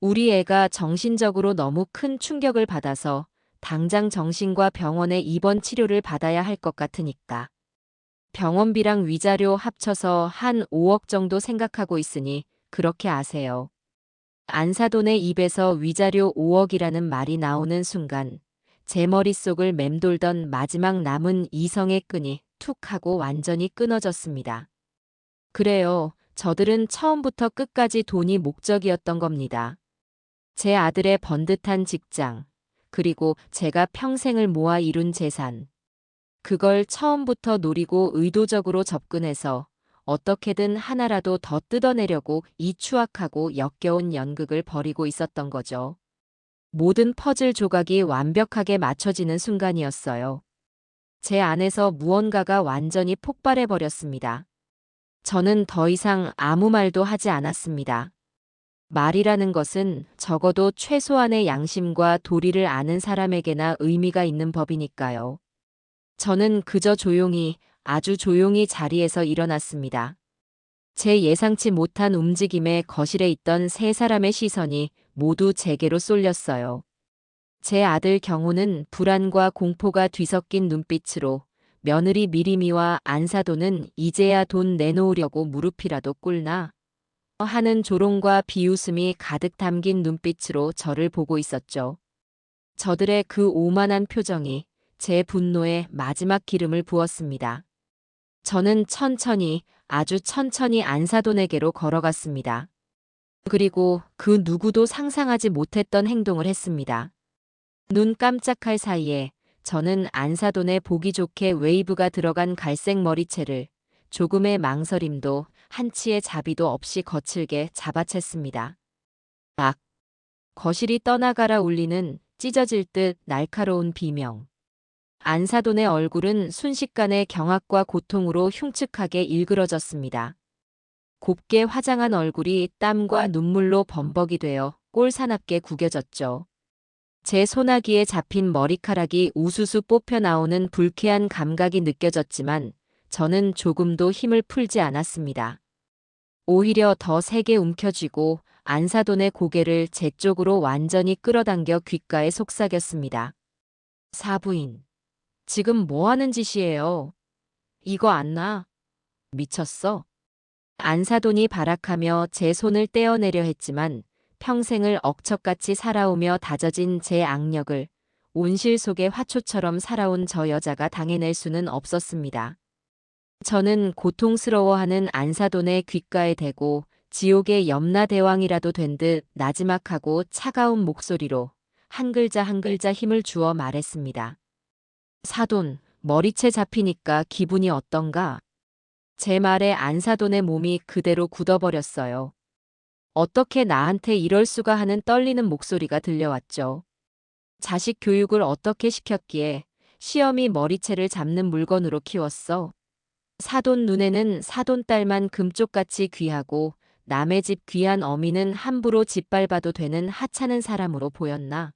우리 애가 정신적으로 너무 큰 충격을 받아서 당장 정신과 병원에 입원 치료를 받아야 할 것 같으니까. 병원비랑 위자료 합쳐서 한 5억 정도 생각하고 있으니 그렇게 아세요. 안사돈의 입에서 위자료 5억이라는 말이 나오는 순간 제 머릿속을 맴돌던 마지막 남은 이성의 끈이 툭 하고 완전히 끊어졌습니다. 그래요. 저들은 처음부터 끝까지 돈이 목적이었던 겁니다. 제 아들의 번듯한 직장, 그리고 제가 평생을 모아 이룬 재산. 그걸 처음부터 노리고 의도적으로 접근해서 어떻게든 하나라도 더 뜯어내려고 이 추악하고 역겨운 연극을 벌이고 있었던 거죠. 모든 퍼즐 조각이 완벽하게 맞춰지는 순간이었어요. 제 안에서 무언가가 완전히 폭발해 버렸습니다. 저는 더 이상 아무 말도 하지 않았습니다. 말이라는 것은 적어도 최소한의 양심과 도리를 아는 사람에게나 의미가 있는 법이니까요. 저는 그저 조용히, 아주 조용히 자리에서 일어났습니다. 제 예상치 못한 움직임에 거실에 있던 세 사람의 시선이 모두 제게로 쏠렸어요. 제 아들 경호는 불안과 공포가 뒤섞인 눈빛으로, 며느리 미리미와 안사돈은 이제야 돈 내놓으려고 무릎이라도 꿇나 하는 조롱과 비웃음이 가득 담긴 눈빛으로 저를 보고 있었죠. 저들의 그 오만한 표정이 제 분노에 마지막 기름을 부었습니다. 저는 천천히, 아주 천천히 안사돈에게로 걸어갔습니다. 그리고 그 누구도 상상하지 못했던 행동을 했습니다. 눈 깜짝할 사이에 저는 안사돈의 보기 좋게 웨이브가 들어간 갈색 머리채를 조금의 망설임도 한치의 자비도 없이 거칠게 잡아챘습니다. 악! 거실이 떠나가라 울리는 찢어질 듯 날카로운 비명. 안사돈의 얼굴은 순식간에 경악과 고통으로 흉측하게 일그러졌습니다. 곱게 화장한 얼굴이 땀과 눈물로 범벅이 되어 꼴사납게 구겨졌죠. 제 소나기에 잡힌 머리카락이 우수수 뽑혀 나오는 불쾌한 감각이 느껴졌지만 저는 조금도 힘을 풀지 않았습니다. 오히려 더 세게 움켜쥐고 안사돈의 고개를 제 쪽으로 완전히 끌어당겨 귓가에 속삭였습니다. 사부인, 지금 뭐 하는 짓이에요? 이거 안 나? 미쳤어? 안사돈이 발악하며 제 손을 떼어내려 했지만 평생을 억척같이 살아오며 다져진 제 악력을 온실 속의 화초처럼 살아온 저 여자가 당해낼 수는 없었습니다. 저는 고통스러워하는 안사돈의 귓가에 대고 지옥의 염라대왕이라도 된 듯 나지막하고 차가운 목소리로 한 글자 한 글자 힘을 주어 말했습니다. 사돈, 머리채 잡히니까 기분이 어떤가? 제 말에 안사돈의 몸이 그대로 굳어버렸어요. 어떻게 나한테 이럴 수가 하는 떨리는 목소리가 들려왔죠. 자식 교육을 어떻게 시켰기에 시험이 머리채를 잡는 물건으로 키웠어? 사돈 눈에는 사돈 딸만 금쪽같이 귀하고 남의 집 귀한 어미는 함부로 짓밟아도 되는 하찮은 사람으로 보였나?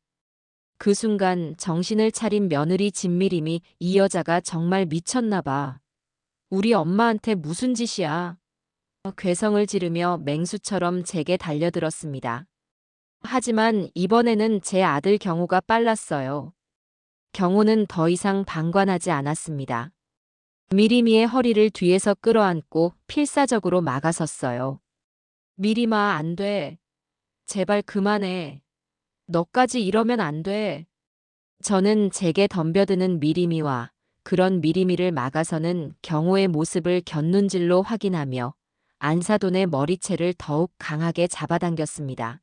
그 순간 정신을 차린 며느리 진미림이 이 여자가 정말 미쳤나 봐. 우리 엄마한테 무슨 짓이야? 괴성을 지르며 맹수처럼 제게 달려들었습니다. 하지만 이번에는 제 아들 경호가 빨랐어요. 경호는 더 이상 방관하지 않았습니다. 미리미의 허리를 뒤에서 끌어안고 필사적으로 막아섰어요. 미리마, 안 돼. 제발 그만해. 너까지 이러면 안 돼. 저는 제게 덤벼드는 미리미와 그런 미리미를 막아서는 경호의 모습을 곁눈질로 확인하며 안사돈의 머리채를 더욱 강하게 잡아당겼습니다.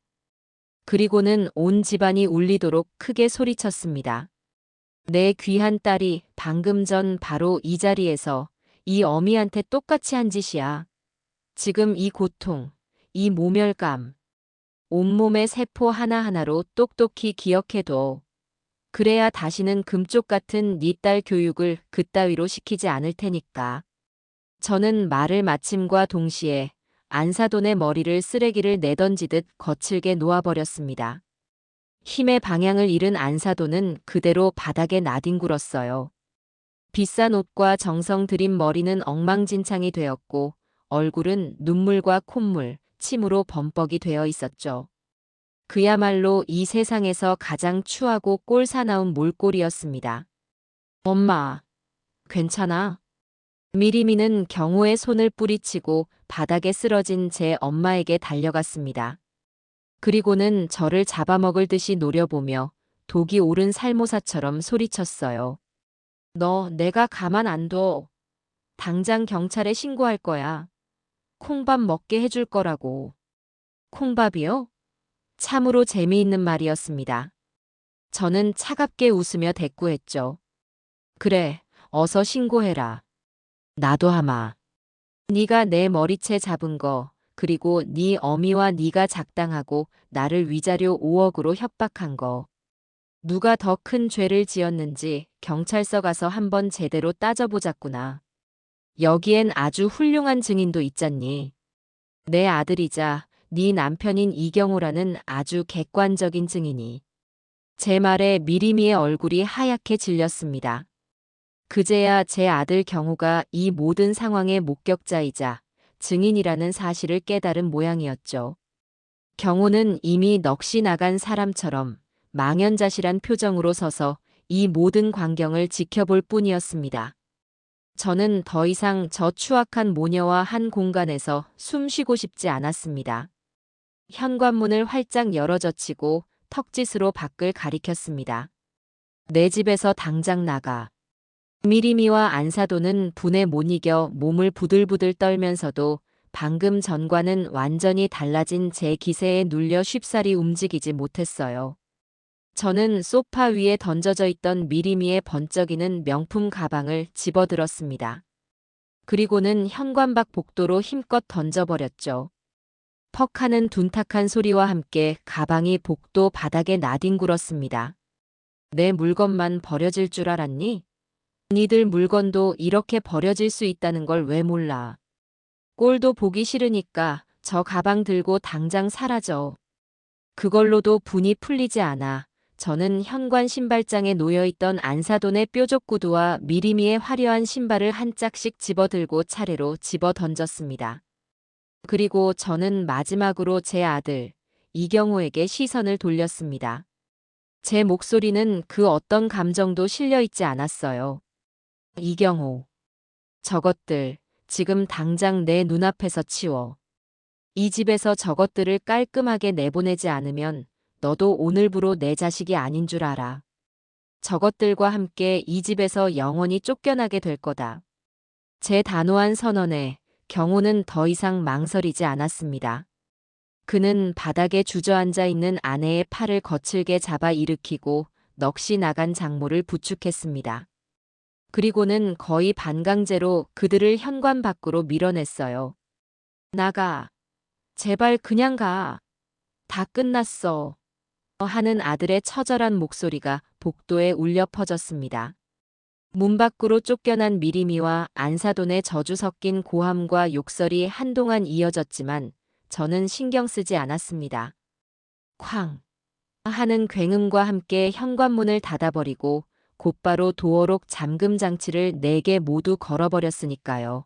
그리고는 온 집안이 울리도록 크게 소리쳤습니다. 내 귀한 딸이 방금 전 바로 이 자리에서 이 어미한테 똑같이 한 짓이야. 지금 이 고통, 이 모멸감, 온몸의 세포 하나하나로 똑똑히 기억해둬. 그래야 다시는 금쪽 같은 네 딸 교육을 그따위로 시키지 않을 테니까. 저는 말을 마침과 동시에 안사돈의 머리를 쓰레기를 내던지듯 거칠게 놓아버렸습니다. 힘의 방향을 잃은 안사돈은 그대로 바닥에 나뒹굴었어요. 비싼 옷과 정성 들인 머리는 엉망진창이 되었고 얼굴은 눈물과 콧물, 침으로 범벅이 되어 있었죠. 그야말로 이 세상에서 가장 추하고 꼴사나운 몰골이었습니다. 엄마, 괜찮아? 미리미는 경호의 손을 뿌리치고 바닥에 쓰러진 제 엄마에게 달려갔습니다. 그리고는 저를 잡아먹을 듯이 노려보며 독이 오른 살모사처럼 소리쳤어요. 너 내가 가만 안 둬. 당장 경찰에 신고할 거야. 콩밥 먹게 해줄 거라고. 콩밥이요? 참으로 재미있는 말이었습니다. 저는 차갑게 웃으며 대꾸했죠. 그래, 어서 신고해라. 나도 하마. 네가 내 머리채 잡은 거, 그리고 네 어미와 네가 작당하고 나를 위자료 5억으로 협박한 거. 누가 더 큰 죄를 지었는지 경찰서 가서 한번 제대로 따져보자꾸나. 여기엔 아주 훌륭한 증인도 있잖니. 내 아들이자 네 남편인 이경호라는 아주 객관적인 증인이. 제 말에 미리미의 얼굴이 하얗게 질렸습니다. 그제야 제 아들 경호가 이 모든 상황의 목격자이자 증인이라는 사실을 깨달은 모양이었죠. 경호는 이미 넋이 나간 사람처럼 망연자실한 표정으로 서서 이 모든 광경을 지켜볼 뿐이었습니다. 저는 더 이상 저 추악한 모녀와 한 공간에서 숨 쉬고 싶지 않았습니다. 현관문을 활짝 열어젖히고 턱짓으로 밖을 가리켰습니다. 내 집에서 당장 나가. 미리미와 안사도는 분에 못 이겨 몸을 부들부들 떨면서도 방금 전과는 완전히 달라진 제 기세에 눌려 쉽사리 움직이지 못했어요. 저는 소파 위에 던져져 있던 미리미의 번쩍이는 명품 가방을 집어들었습니다. 그리고는 현관 밖 복도로 힘껏 던져버렸죠. 퍽 하는 둔탁한 소리와 함께 가방이 복도 바닥에 나뒹굴었습니다. 내 물건만 버려질 줄 알았니? 니들 물건도 이렇게 버려질 수 있다는 걸 왜 몰라. 꼴도 보기 싫으니까 저 가방 들고 당장 사라져. 그걸로도 분이 풀리지 않아. 저는 현관 신발장에 놓여있던 안사돈의 뾰족 구두와 미리미의 화려한 신발을 한 짝씩 집어들고 차례로 집어 던졌습니다. 그리고 저는 마지막으로 제 아들 이경호에게 시선을 돌렸습니다. 제 목소리는 그 어떤 감정도 실려있지 않았어요. 이경호. 저것들 지금 당장 내 눈앞에서 치워. 이 집에서 저것들을 깔끔하게 내보내지 않으면 너도 오늘부로 내 자식이 아닌 줄 알아. 저것들과 함께 이 집에서 영원히 쫓겨나게 될 거다. 제 단호한 선언에 경호는 더 이상 망설이지 않았습니다. 그는 바닥에 주저앉아 있는 아내의 팔을 거칠게 잡아 일으키고 넋이 나간 장모를 부축했습니다. 그리고는 거의 반강제로 그들을 현관 밖으로 밀어냈어요. 나가. 제발 그냥 가. 다 끝났어. 하는 아들의 처절한 목소리가 복도에 울려 퍼졌습니다. 문 밖으로 쫓겨난 미리미와 안사돈의 저주 섞인 고함과 욕설이 한동안 이어졌지만 저는 신경 쓰지 않았습니다. 쾅 하는 굉음과 함께 현관문을 닫아버리고 곧바로 도어록 잠금 장치를 4개 모두 걸어버렸으니까요.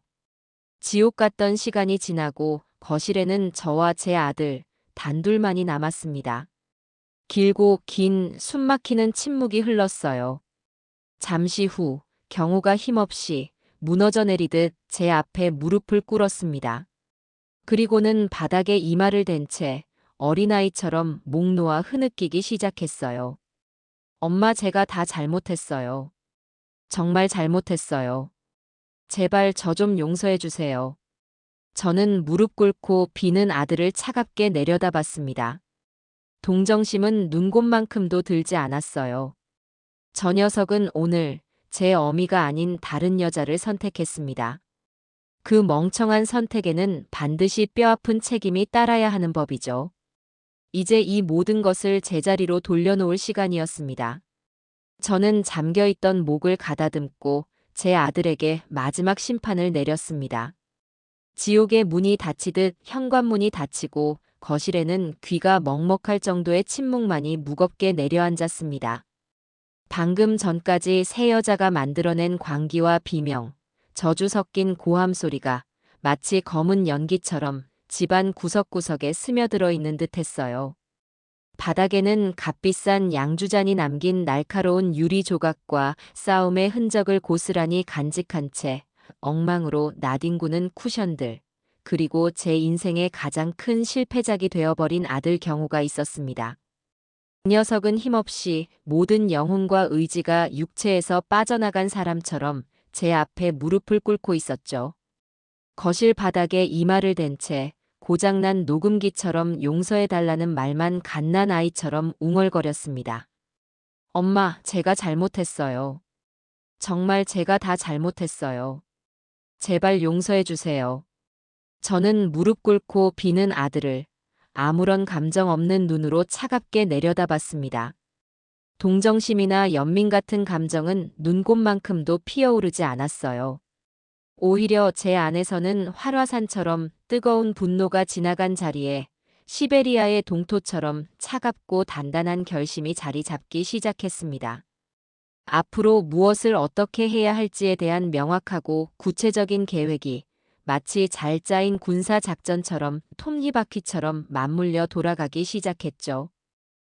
지옥 같던 시간이 지나고 거실에는 저와 제 아들 단둘만이 남았습니다. 길고 긴 숨막히는 침묵이 흘렀어요. 잠시 후 경호가 힘없이 무너져 내리듯 제 앞에 무릎을 꿇었습니다. 그리고는 바닥에 이마를 댄 채 어린아이처럼 목 놓아 흐느끼기 시작했어요. 엄마, 제가 다 잘못했어요. 정말 잘못했어요. 제발 저 좀 용서해 주세요. 저는 무릎 꿇고 비는 아들을 차갑게 내려다봤습니다. 동정심은 눈곱만큼도 들지 않았어요. 저 녀석은 오늘 제 어미가 아닌 다른 여자를 선택했습니다. 그 멍청한 선택에는 반드시 뼈아픈 책임이 따라야 하는 법이죠. 이제 이 모든 것을 제자리로 돌려놓을 시간이었습니다. 저는 잠겨있던 목을 가다듬고 제 아들에게 마지막 심판을 내렸습니다. 지옥의 문이 닫히듯 현관문이 닫히고 거실에는 귀가 먹먹할 정도의 침묵만이 무겁게 내려앉았습니다. 방금 전까지 새 여자가 만들어낸 광기와 비명, 저주 섞인 고함 소리가 마치 검은 연기처럼 집안 구석구석에 스며들어 있는 듯했어요. 바닥에는 값비싼 양주잔이 남긴 날카로운 유리 조각과 싸움의 흔적을 고스란히 간직한 채 엉망으로 나뒹구는 쿠션들, 그리고 제 인생의 가장 큰 실패작이 되어버린 아들 경호가 있었습니다. 그 녀석은 힘없이 모든 영혼과 의지가 육체에서 빠져나간 사람처럼 제 앞에 무릎을 꿇고 있었죠. 거실 바닥에 이마를 댄 채 고장난 녹음기처럼 용서해달라는 말만 갓난 아이처럼 웅얼거렸습니다. 엄마, 제가 잘못했어요. 정말 제가 다 잘못했어요. 제발 용서해주세요. 저는 무릎 꿇고 비는 아들을 아무런 감정 없는 눈으로 차갑게 내려다봤습니다. 동정심이나 연민 같은 감정은 눈곱만큼도 피어오르지 않았어요. 오히려 제 안에서는 활화산처럼 뜨거운 분노가 지나간 자리에 시베리아의 동토처럼 차갑고 단단한 결심이 자리 잡기 시작했습니다. 앞으로 무엇을 어떻게 해야 할지에 대한 명확하고 구체적인 계획이 마치 잘 짜인 군사 작전처럼 톱니바퀴처럼 맞물려 돌아가기 시작했죠.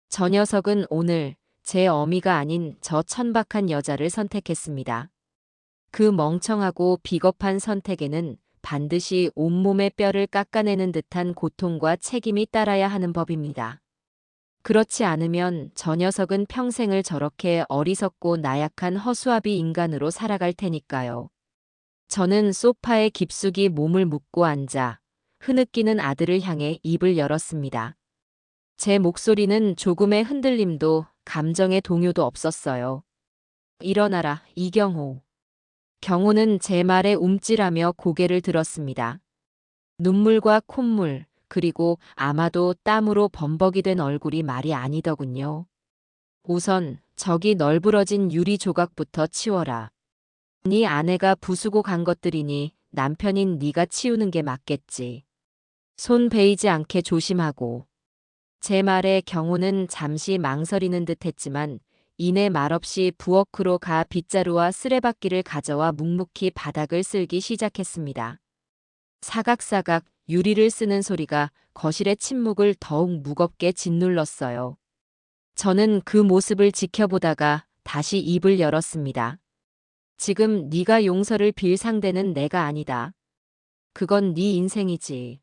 저 녀석은 오늘 제 어미가 아닌 저 천박한 여자를 선택했습니다. 그 멍청하고 비겁한 선택에는 반드시 온몸의 뼈를 깎아내는 듯한 고통과 책임이 따라야 하는 법입니다. 그렇지 않으면 저 녀석은 평생을 저렇게 어리석고 나약한 허수아비 인간으로 살아갈 테니까요. 저는 소파에 깊숙이 몸을 묻고 앉아 흐느끼는 아들을 향해 입을 열었습니다. 제 목소리는 조금의 흔들림도 감정의 동요도 없었어요. 일어나라, 이경호. 경호는 제 말에 움찔하며 고개를 들었습니다. 눈물과 콧물, 그리고 아마도 땀으로 범벅이 된 얼굴이 말이 아니더군요. 우선 저기 널브러진 유리 조각부터 치워라. 네 아내가 부수고 간 것들이니 남편인 네가 치우는 게 맞겠지. 손 베이지 않게 조심하고. 제 말에 경호는 잠시 망설이는 듯했지만 이내 말없이 부엌으로 가 빗자루와 쓰레받기를 가져와 묵묵히 바닥을 쓸기 시작했습니다. 사각사각 유리를 쓰는 소리가 거실의 침묵을 더욱 무겁게 짓눌렀어요. 저는 그 모습을 지켜보다가 다시 입을 열었습니다. 지금 네가 용서를 빌 상대는 내가 아니다. 그건 네 인생이지.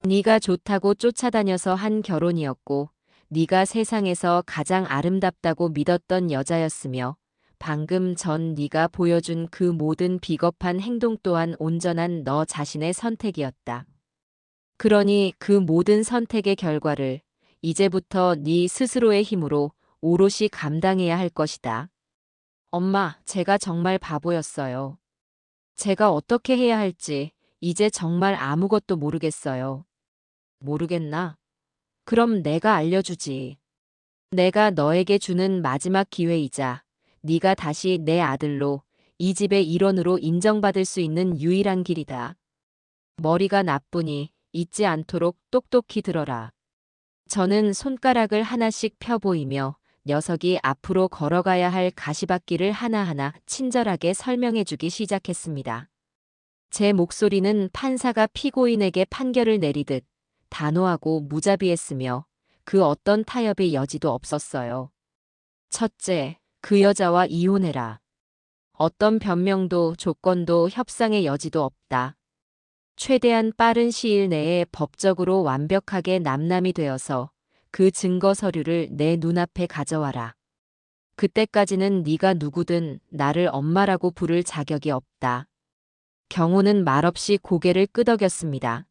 네가 좋다고 쫓아다녀서 한 결혼이었고 네가 세상에서 가장 아름답다고 믿었던 여자였으며 방금 전 네가 보여준 그 모든 비겁한 행동 또한 온전한 너 자신의 선택이었다. 그러니 그 모든 선택의 결과를 이제부터 네 스스로의 힘으로 오롯이 감당해야 할 것이다. 엄마, 제가 정말 바보였어요. 제가 어떻게 해야 할지 이제 정말 아무것도 모르겠어요. 모르겠나? 그럼 내가 알려주지. 내가 너에게 주는 마지막 기회이자 네가 다시 내 아들로 이 집의 일원으로 인정받을 수 있는 유일한 길이다. 머리가 나쁘니 잊지 않도록 똑똑히 들어라. 저는 손가락을 하나씩 펴 보이며 녀석이 앞으로 걸어가야 할 가시밭길을 하나하나 친절하게 설명해주기 시작했습니다. 제 목소리는 판사가 피고인에게 판결을 내리듯 단호하고 무자비했으며 그 어떤 타협의 여지도 없었어요. 첫째, 그 여자와 이혼해라. 어떤 변명도 조건도 협상의 여지도 없다. 최대한 빠른 시일 내에 법적으로 완벽하게 남남이 되어서 그 증거 서류를 내 눈앞에 가져와라. 그때까지는 네가 누구든 나를 엄마라고 부를 자격이 없다. 경호는 말없이 고개를 끄덕였습니다.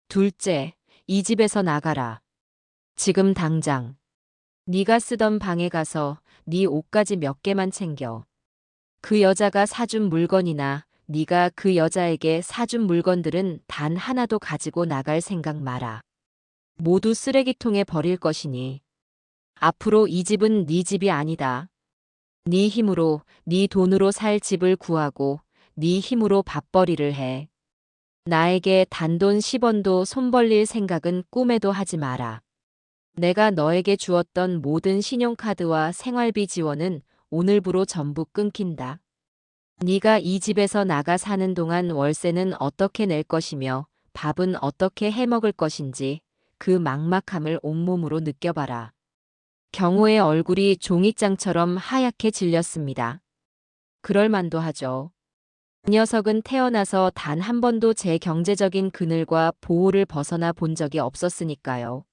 둘째, 이 집에서 나가라. 지금 당장. 네가 쓰던 방에 가서 네 옷가지 몇 개만 챙겨. 그 여자가 사준 물건이나 네가 그 여자에게 사준 물건들은 단 하나도 가지고 나갈 생각 마라. 모두 쓰레기통에 버릴 것이니. 앞으로 이 집은 네 집이 아니다. 네 힘으로, 네 돈으로 살 집을 구하고 네 힘으로 밥벌이를 해. 나에게 단돈 10원도 손 벌릴 생각은 꿈에도 하지 마라. 내가 너에게 주었던 모든 신용카드와 생활비 지원은 오늘부로 전부 끊긴다. 네가 이 집에서 나가 사는 동안 월세는 어떻게 낼 것이며 밥은 어떻게 해 먹을 것인지 그 막막함을 온몸으로 느껴봐라. 경호의 얼굴이 종이장처럼 하얗게 질렸습니다. 그럴 만도 하죠. 그 녀석은 태어나서 단 한 번도 제 경제적인 그늘과 보호를 벗어나 본 적이 없었으니까요.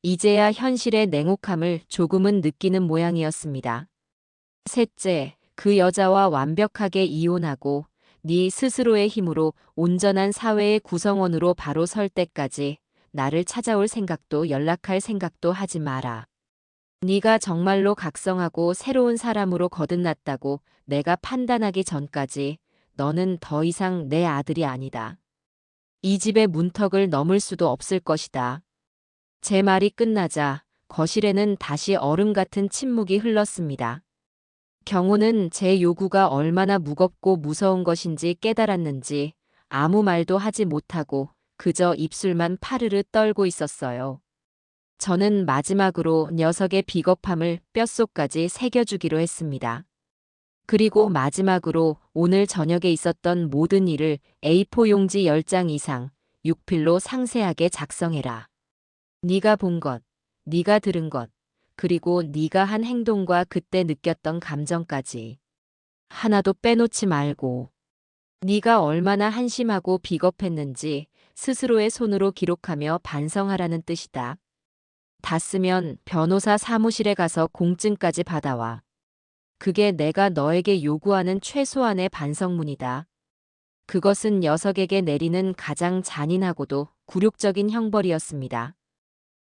이제야 현실의 냉혹함을 조금은 느끼는 모양이었습니다. 셋째, 그 여자와 완벽하게 이혼하고 네 스스로의 힘으로 온전한 사회의 구성원으로 바로 설 때까지 나를 찾아올 생각도 연락할 생각도 하지 마라. 네가 정말로 각성하고 새로운 사람으로 거듭났다고 내가 판단하기 전까지 너는 더 이상 내 아들이 아니다. 이 집의 문턱을 넘을 수도 없을 것이다. 제 말이 끝나자 거실에는 다시 얼음 같은 침묵이 흘렀습니다. 경호는 제 요구가 얼마나 무겁고 무서운 것인지 깨달았는지 아무 말도 하지 못하고 그저 입술만 파르르 떨고 있었어요. 저는 마지막으로 녀석의 비겁함을 뼛속까지 새겨주기로 했습니다. 그리고 마지막으로 오늘 저녁에 있었던 모든 일을 A4 용지 10장 이상 6필로 상세하게 작성해라. 네가 본 것, 네가 들은 것, 그리고 네가 한 행동과 그때 느꼈던 감정까지 하나도 빼놓지 말고 네가 얼마나 한심하고 비겁했는지 스스로의 손으로 기록하며 반성하라는 뜻이다. 다 쓰면 변호사 사무실에 가서 공증까지 받아와. 그게 내가 너에게 요구하는 최소한의 반성문이다. 그것은 녀석에게 내리는 가장 잔인하고도 굴욕적인 형벌이었습니다.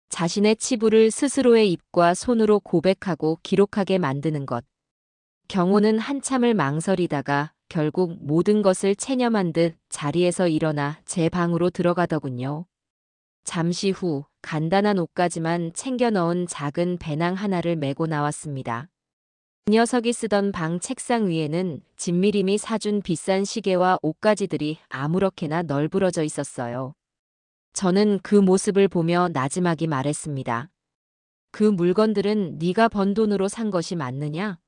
자신의 치부를 스스로의 입과 손으로 고백하고 기록하게 만드는 것. 경호는 한참을 망설이다가 결국 모든 것을 체념한 듯 자리에서 일어나 제 방으로 들어가더군요. 잠시 후 간단한 옷까지만 챙겨 넣은 작은 배낭 하나를 메고 나왔습니다. 그 녀석이 쓰던 방 책상 위에는 진미림이 사준 비싼 시계와 옷가지들이 아무렇게나 널브러져 있었어요. 저는 그 모습을 보며 나지막이 말했습니다. 그 물건들은 네가 번 돈으로 산 것이 맞느냐?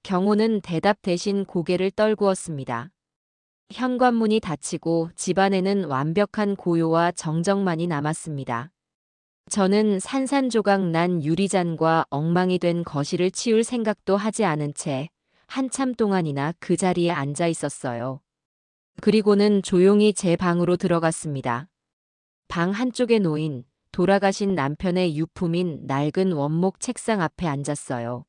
경호는 대답 대신 고개를 떨구었습니다. 현관문이 닫히고 집안에는 완벽한 고요와 정적만이 남았습니다. 저는 산산조각 난 유리잔과 엉망이 된 거실을 치울 생각도 하지 않은 채 한참 동안이나 그 자리에 앉아 있었어요. 그리고는 조용히 제 방으로 들어갔습니다. 방 한쪽에 놓인 돌아가신 남편의 유품인 낡은 원목 책상 앞에 앉았어요.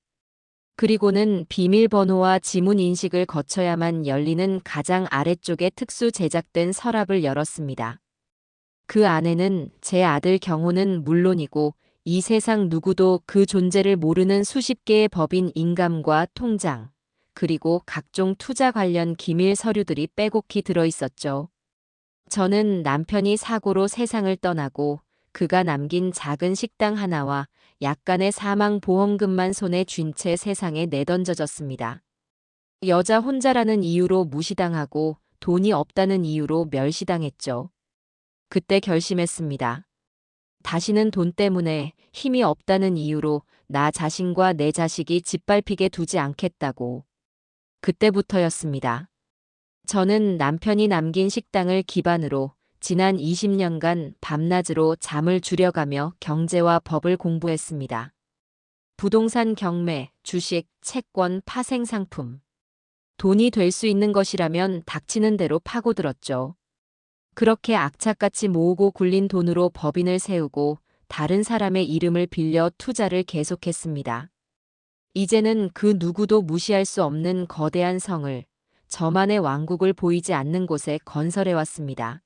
그리고는 비밀번호와 지문 인식을 거쳐야만 열리는 가장 아래쪽에 특수 제작된 서랍을 열었습니다. 그 안에는 제 아들 경호는 물론이고 이 세상 누구도 그 존재를 모르는 수십 개의 법인 인감과 통장, 그리고 각종 투자 관련 기밀 서류들이 빼곡히 들어 있었죠. 저는 남편이 사고로 세상을 떠나고 그가 남긴 작은 식당 하나와 약간의 사망보험금만 손에 쥔 채 세상에 내던져졌습니다. 여자 혼자라는 이유로 무시당하고 돈이 없다는 이유로 멸시당했죠. 그때 결심했습니다. 다시는 돈 때문에 힘이 없다는 이유로 나 자신과 내 자식이 짓밟히게 두지 않겠다고. 그때부터였습니다. 저는 남편이 남긴 식당을 기반으로 지난 20년간 밤낮으로 잠을 줄여가며 경제와 법을 공부했습니다. 부동산 경매, 주식, 채권, 파생상품. 돈이 될 수 있는 것이라면 닥치는 대로 파고들었죠. 그렇게 악착같이 모으고 굴린 돈으로 법인을 세우고 다른 사람의 이름을 빌려 투자를 계속했습니다. 이제는 그 누구도 무시할 수 없는 거대한 성을, 저만의 왕국을 보이지 않는 곳에 건설해왔습니다.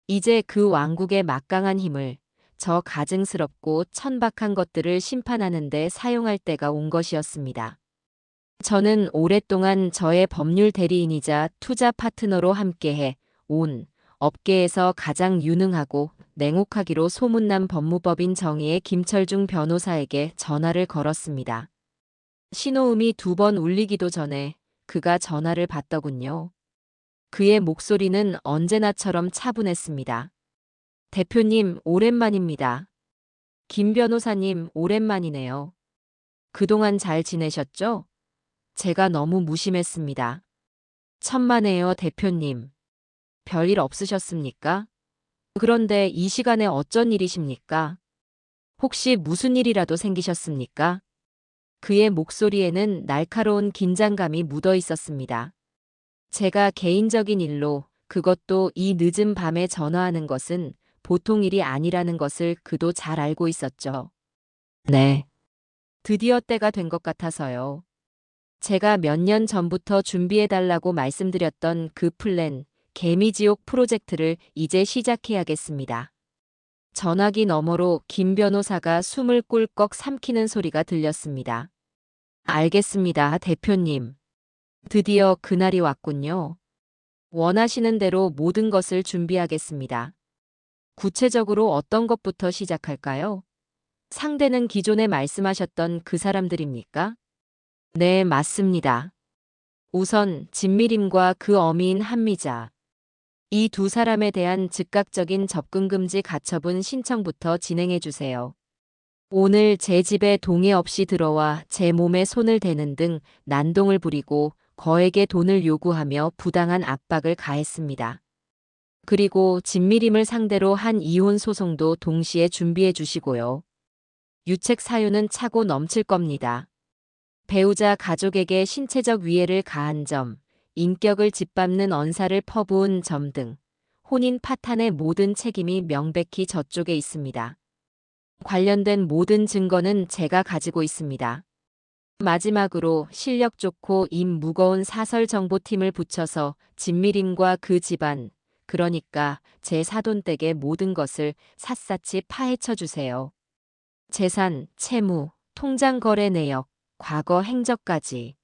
이제 그 왕국의 막강한 힘을 저 가증스럽고 천박한 것들을 심판하는 데 사용할 때가 온 것이었습니다. 저는 오랫동안 저의 법률 대리인이자 투자 파트너로 함께해 온 업계에서 가장 유능하고 냉혹하기로 소문난 법무법인 정의의 김철중 변호사에게 전화를 걸었습니다. 신호음이 2번 울리기도 전에 그가 전화를 받더군요. 그의 목소리는 언제나처럼 차분했습니다. 대표님, 오랜만입니다. 김 변호사님, 오랜만이네요. 그동안 잘 지내셨죠? 제가 너무 무심했습니다. 천만에요, 대표님. 별일 없으셨습니까? 그런데 이 시간에 어쩐 일이십니까? 혹시 무슨 일이라도 생기셨습니까? 그의 목소리에는 날카로운 긴장감이 묻어 있었습니다. 제가 개인적인 일로, 그것도 이 늦은 밤에 전화하는 것은 보통 일이 아니라는 것을 그도 잘 알고 있었죠. 네. 드디어 때가 된 것 같아서요. 제가 몇 년 전부터 준비해달라고 말씀드렸던 그 플랜, 개미지옥 프로젝트를 이제 시작해야겠습니다. 전화기 너머로 김 변호사가 숨을 꿀꺽 삼키는 소리가 들렸습니다. 알겠습니다, 대표님. 드디어 그날이 왔군요. 원하시는 대로 모든 것을 준비하겠습니다. 구체적으로 어떤 것부터 시작할까요? 상대는 기존에 말씀하셨던 그 사람들입니까? 네, 맞습니다. 우선 진미림과 그 어미인 한미자. 이 두 사람에 대한 즉각적인 접근 금지 가처분 신청부터 진행해 주세요. 오늘 제 집에 동의 없이 들어와 제 몸에 손을 대는 등 난동을 부리고 거액의 돈을 요구하며 부당한 압박을 가했습니다. 그리고 진미림을 상대로 한 이혼 소송도 동시에 준비해 주시고요. 유책 사유는 차고 넘칠 겁니다. 배우자 가족에게 신체적 위해를 가한 점, 인격을 짓밟는 언사를 퍼부은 점 등 혼인 파탄의 모든 책임이 명백히 저쪽에 있습니다. 관련된 모든 증거는 제가 가지고 있습니다. 마지막으로 실력 좋고 임 무거운 사설 정보팀을 붙여서 진미림과 그 집안, 그러니까 제 사돈댁의 모든 것을 샅샅이 파헤쳐 주세요. 재산, 채무, 통장 거래 내역, 과거 행적까지.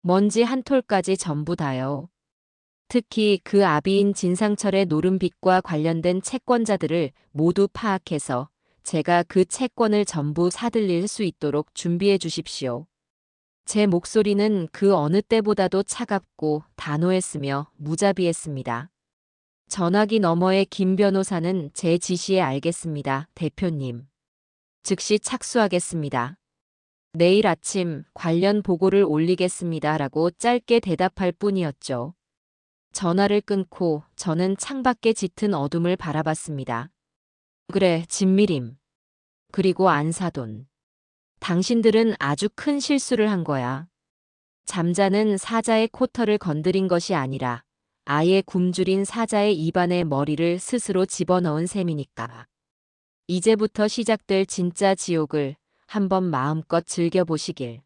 먼지 한 톨까지 전부 다요. 특히 그 아비인 진상철의 노름빚과 관련된 채권자들을 모두 파악해서 제가 그 채권을 전부 사들릴 수 있도록 준비해 주십시오. 제 목소리는 그 어느 때보다도 차갑고 단호했으며 무자비했습니다. 전화기 너머의 김 변호사는 제 지시에 알겠습니다, 대표님. 즉시 착수하겠습니다. 내일 아침 관련 보고를 올리겠습니다라고 짧게 대답할 뿐이었죠. 전화를 끊고 저는 창밖에 짙은 어둠을 바라봤습니다. 그래, 진미림. 그리고 안사돈. 당신들은 아주 큰 실수를 한 거야. 잠자는 사자의 코털을 건드린 것이 아니라 아예 굶주린 사자의 입안에 머리를 스스로 집어넣은 셈이니까. 이제부터 시작될 진짜 지옥을 한번 마음껏 즐겨보시길.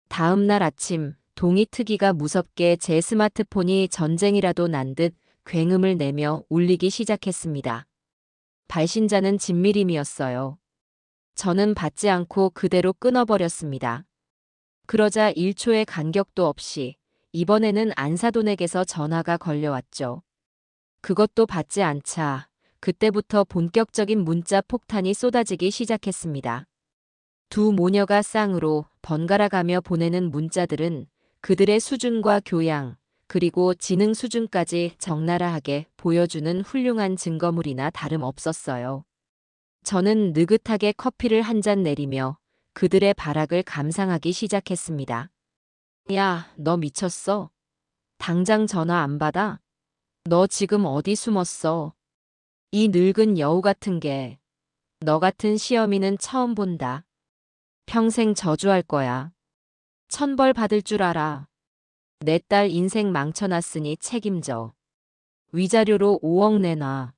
다음 날 아침 동이 트기가 무섭게 제 스마트폰이 전쟁이라도 난 듯 굉음을 내며 울리기 시작했습니다. 발신자는 진미림이었어요. 저는 받지 않고 그대로 끊어버렸습니다. 그러자 1초의 간격도 없이 이번에는 안사돈에게서 전화가 걸려왔죠. 그것도 받지 않자 그때부터 본격적인 문자 폭탄이 쏟아지기 시작했습니다. 두 모녀가 쌍으로 번갈아가며 보내는 문자들은 그들의 수준과 교양, 그리고 지능 수준까지 적나라하게 보여주는 훌륭한 증거물이나 다름없었어요. 저는 느긋하게 커피를 한 잔 내리며 그들의 발악을 감상하기 시작했습니다. 야, 너 미쳤어? 당장 전화 안 받아? 너 지금 어디 숨었어? 이 늙은 여우 같은 게. 너 같은 시어미는 처음 본다. 평생 저주할 거야. 천벌 받을 줄 알아. 내 딸 인생 망쳐놨으니 책임져. 위자료로 5억 내놔.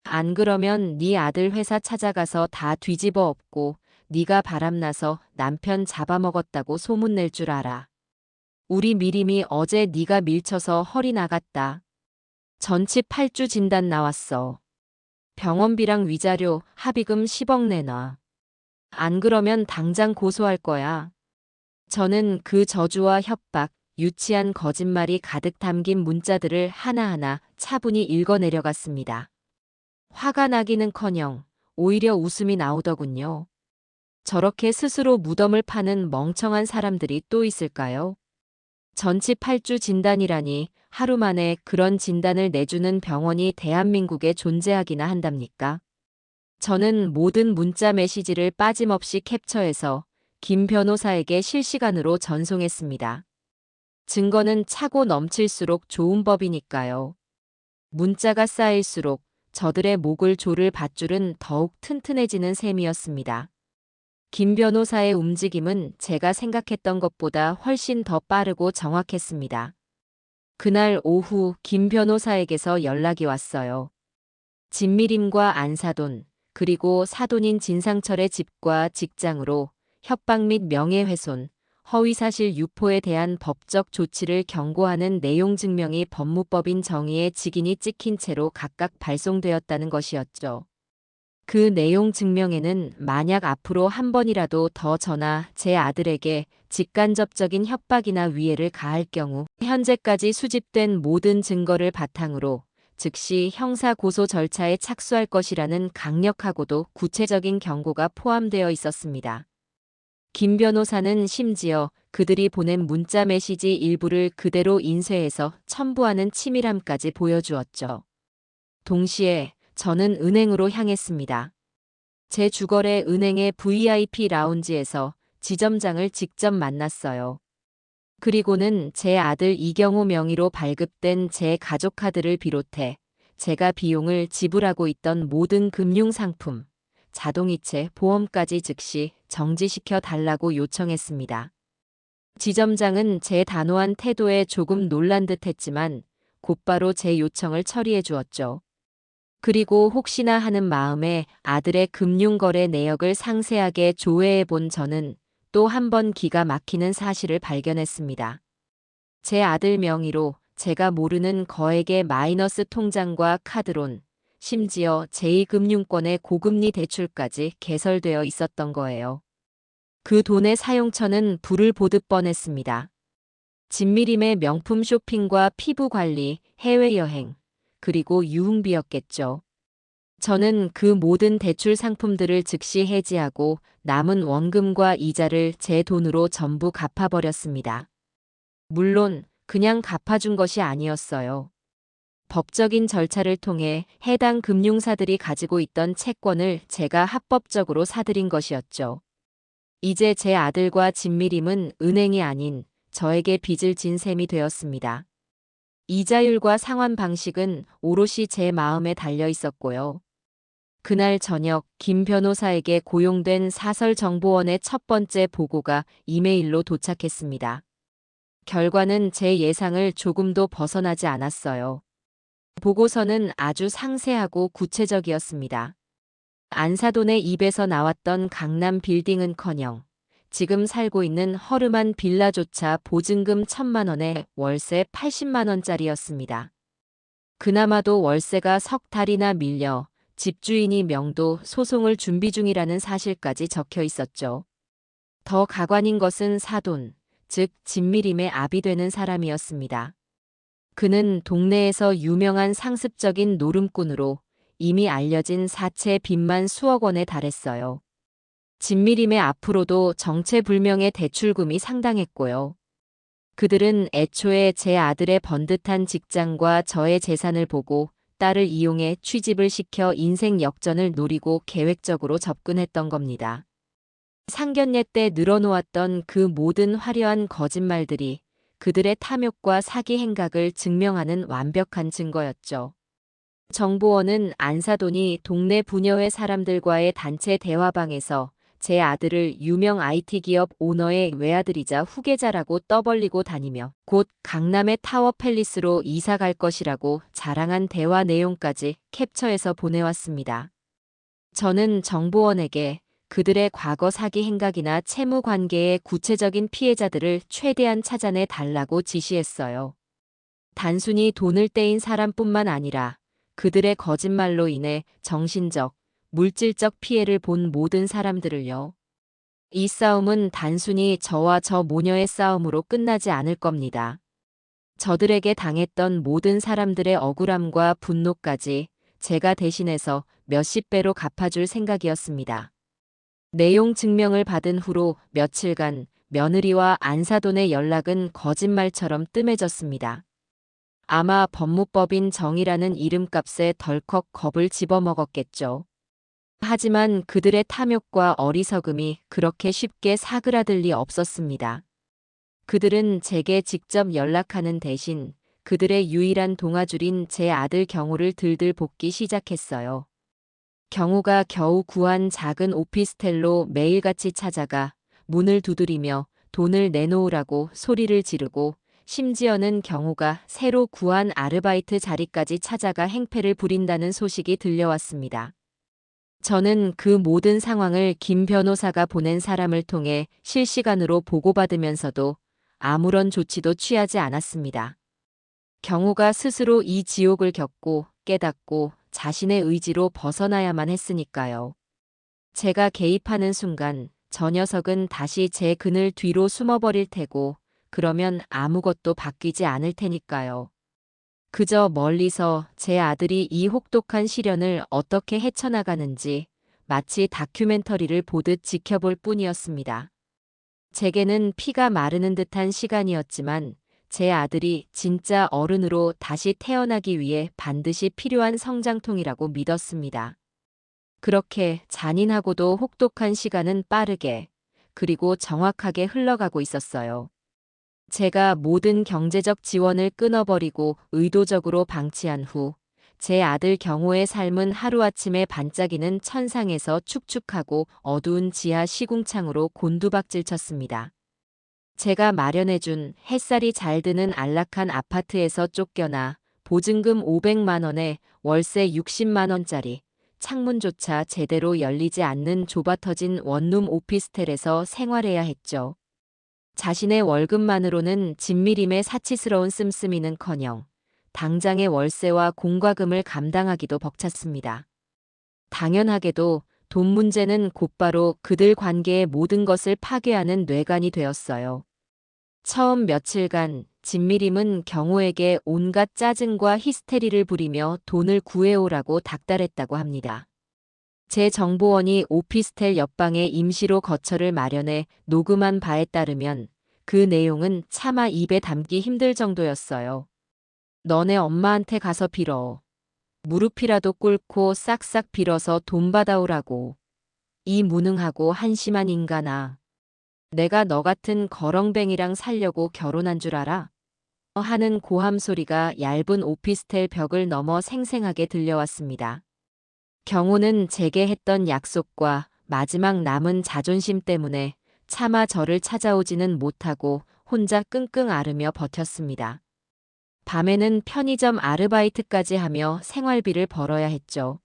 안 그러면 네 아들 회사 찾아가서 다 뒤집어 엎고 네가 바람나서 남편 잡아먹었다고 소문낼 줄 알아. 우리 미림이 어제 네가 밀쳐서 허리 나갔다. 전치 8주 진단 나왔어. 병원비랑 위자료 합의금 10억 내놔. 안 그러면 당장 고소할 거야. 저는 그 저주와 협박, 유치한 거짓말이 가득 담긴 문자들을 하나하나 차분히 읽어내려갔습니다. 화가 나기는커녕 오히려 웃음이 나오더군요. 저렇게 스스로 무덤을 파는 멍청한 사람들이 또 있을까요? 전치 8주 진단이라니 하루 만에 그런 진단을 내주는 병원이 대한민국에 존재하기나 한답니까? 저는 모든 문자 메시지를 빠짐없이 캡처해서 김 변호사에게 실시간으로 전송했습니다. 증거는 차고 넘칠수록 좋은 법이니까요. 문자가 쌓일수록 저들의 목을 조를 밧줄은 더욱 튼튼해지는 셈이었습니다. 김 변호사의 움직임은 제가 생각했던 것보다 훨씬 더 빠르고 정확했습니다. 그날 오후 김 변호사에게서 연락이 왔어요. 진미림과 안사돈, 그리고 사돈인 진상철의 집과 직장으로 협박 및 명예훼손, 허위사실 유포에 대한 법적 조치를 경고하는 내용 증명이 법무법인 정의의 직인이 찍힌 채로 각각 발송되었다는 것이었죠. 그 내용 증명에는 만약 앞으로 한 번이라도 더 저나 제 아들에게 직간접적인 협박이나 위해를 가할 경우 현재까지 수집된 모든 증거를 바탕으로 즉시 형사 고소 절차에 착수할 것이라는 강력하고도 구체적인 경고가 포함되어 있었습니다. 김 변호사는 심지어 그들이 보낸 문자 메시지 일부를 그대로 인쇄해서 첨부하는 치밀함까지 보여주었죠. 동시에 저는 은행으로 향했습니다. 제 주거래 은행의 VIP 라운지에서 지점장을 직접 만났어요. 그리고는 제 아들 이경호 명의로 발급된 제 가족카드를 비롯해 제가 비용을 지불하고 있던 모든 금융상품, 자동이체, 보험까지 즉시 정지시켜 달라고 요청했습니다. 지점장은 제 단호한 태도에 조금 놀란 듯 했지만 곧바로 제 요청을 처리해 주었죠. 그리고 혹시나 하는 마음에 아들의 금융거래 내역을 상세하게 조회해 본 저는 또 한 번 기가 막히는 사실을 발견했습니다. 제 아들 명의로 제가 모르는 거액의 마이너스 통장과 카드론, 심지어 제2금융권의 고금리 대출까지 개설되어 있었던 거예요. 그 돈의 사용처는 불을 보듯 뻔했습니다. 진미림의 명품 쇼핑과 피부 관리, 해외여행, 그리고 유흥비였겠죠. 저는 그 모든 대출 상품들을 즉시 해지하고 남은 원금과 이자를 제 돈으로 전부 갚아버렸습니다. 물론 그냥 갚아준 것이 아니었어요. 법적인 절차를 통해 해당 금융사들이 가지고 있던 채권을 제가 합법적으로 사들인 것이었죠. 이제 제 아들과 진미림은 은행이 아닌 저에게 빚을 진 셈이 되었습니다. 이자율과 상환 방식은 오롯이 제 마음에 달려 있었고요. 그날 저녁 김 변호사에게 고용된 사설정보원의 첫 번째 보고가 이메일로 도착했습니다. 결과는 제 예상을 조금도 벗어나지 않았어요. 보고서는 아주 상세하고 구체적이었습니다. 안사돈의 입에서 나왔던 강남 빌딩은커녕 지금 살고 있는 허름한 빌라조차 보증금 1,000만 원에 월세 80만 원짜리였습니다. 그나마도 월세가 석 달이나 밀려 집주인이 명도 소송을 준비 중이라는 사실까지 적혀 있었죠. 더 가관인 것은 사돈, 즉 진미림의 아비 되는 사람이었습니다. 그는 동네에서 유명한 상습적인 노름꾼으로 이미 알려진 사채 빚만 수억 원에 달했어요. 진미림의 앞으로도 정체불명의 대출금이 상당했고요. 그들은 애초에 제 아들의 번듯한 직장과 저의 재산을 보고 딸을 이용해 취직을 시켜 인생 역전을 노리고 계획적으로 접근했던 겁니다. 상견례 때 늘어놓았던 그 모든 화려한 거짓말들이 그들의 탐욕과 사기 행각을 증명하는 완벽한 증거였죠. 정보원은 안사돈이 동네 부녀회 사람들과의 단체 대화방에서 제 아들을 유명 IT 기업 오너의 외아들이자 후계자라고 떠벌리고 다니며 곧 강남의 타워 팰리스로 이사 갈 것이라고 자랑한 대화 내용까지 캡처해서 보내왔습니다. 저는 정보원에게 그들의 과거 사기 행각이나 채무 관계의 구체적인 피해자들을 최대한 찾아내 달라고 지시했어요. 단순히 돈을 떼인 사람뿐만 아니라 그들의 거짓말로 인해 정신적, 물질적 피해를 본 모든 사람들을요. 이 싸움은 단순히 저와 저 모녀의 싸움으로 끝나지 않을 겁니다. 저들에게 당했던 모든 사람들의 억울함과 분노까지 제가 대신해서 몇십 배로 갚아줄 생각이었습니다. 내용 증명을 받은 후로 며칠간 며느리와 안사돈의 연락은 거짓말처럼 뜸해졌습니다. 아마 법무법인 정의라는 이름값에 덜컥 겁을 집어먹었겠죠. 하지만 그들의 탐욕과 어리석음이 그렇게 쉽게 사그라들 리 없었습니다. 그들은 제게 직접 연락하는 대신 그들의 유일한 동아줄인 제 아들 경우를 들들 볶기 시작했어요. 경우가 겨우 구한 작은 오피스텔로 매일같이 찾아가 문을 두드리며 돈을 내놓으라고 소리를 지르고, 심지어는 경우가 새로 구한 아르바이트 자리까지 찾아가 행패를 부린다는 소식이 들려왔습니다. 저는 그 모든 상황을 김 변호사가 보낸 사람을 통해 실시간으로 보고받으면서도 아무런 조치도 취하지 않았습니다. 경우가 스스로 이 지옥을 겪고 깨닫고 자신의 의지로 벗어나야만 했으니까요. 제가 개입하는 순간 저 녀석은 다시 제 그늘 뒤로 숨어버릴 테고, 그러면 아무것도 바뀌지 않을 테니까요. 그저 멀리서 제 아들이 이 혹독한 시련을 어떻게 헤쳐나가는지 마치 다큐멘터리를 보듯 지켜볼 뿐이었습니다. 제게는 피가 마르는 듯한 시간이었지만 제 아들이 진짜 어른으로 다시 태어나기 위해 반드시 필요한 성장통이라고 믿었습니다. 그렇게 잔인하고도 혹독한 시간은 빠르게, 그리고 정확하게 흘러가고 있었어요. 제가 모든 경제적 지원을 끊어버리고 의도적으로 방치한 후 제 아들 경호의 삶은 하루아침에 반짝이는 천상에서 축축하고 어두운 지하 시궁창으로 곤두박질 쳤습니다. 제가 마련해준 햇살이 잘 드는 안락한 아파트에서 쫓겨나 보증금 500만 원에 월세 60만 원짜리, 창문조차 제대로 열리지 않는 좁아터진 원룸 오피스텔에서 생활해야 했죠. 자신의 월급만으로는 진미림의 사치스러운 씀씀이는커녕 당장의 월세와 공과금을 감당하기도 벅찼습니다. 당연하게도 돈 문제는 곧바로 그들 관계의 모든 것을 파괴하는 뇌관이 되었어요. 처음 며칠간 진미림은 경호에게 온갖 짜증과 히스테리를 부리며 돈을 구해오라고 닥달했다고 합니다. 제 정보원이 오피스텔 옆방에 임시로 거처를 마련해 녹음한 바에 따르면 그 내용은 차마 입에 담기 힘들 정도였어요. 너네 엄마한테 가서 빌어. 무릎이라도 꿇고 싹싹 빌어서 돈 받아오라고. 이 무능하고 한심한 인간아. 내가 너 같은 거렁뱅이랑 살려고 결혼한 줄 알아? 하는 고함 소리가 얇은 오피스텔 벽을 넘어 생생하게 들려왔습니다. 경호는 제게 했던 약속과 마지막 남은 자존심 때문에 차마 저를 찾아오지는 못하고 혼자 끙끙 앓으며 버텼습니다. 밤에는 편의점 아르바이트까지 하며 생활비를 벌어야 했죠.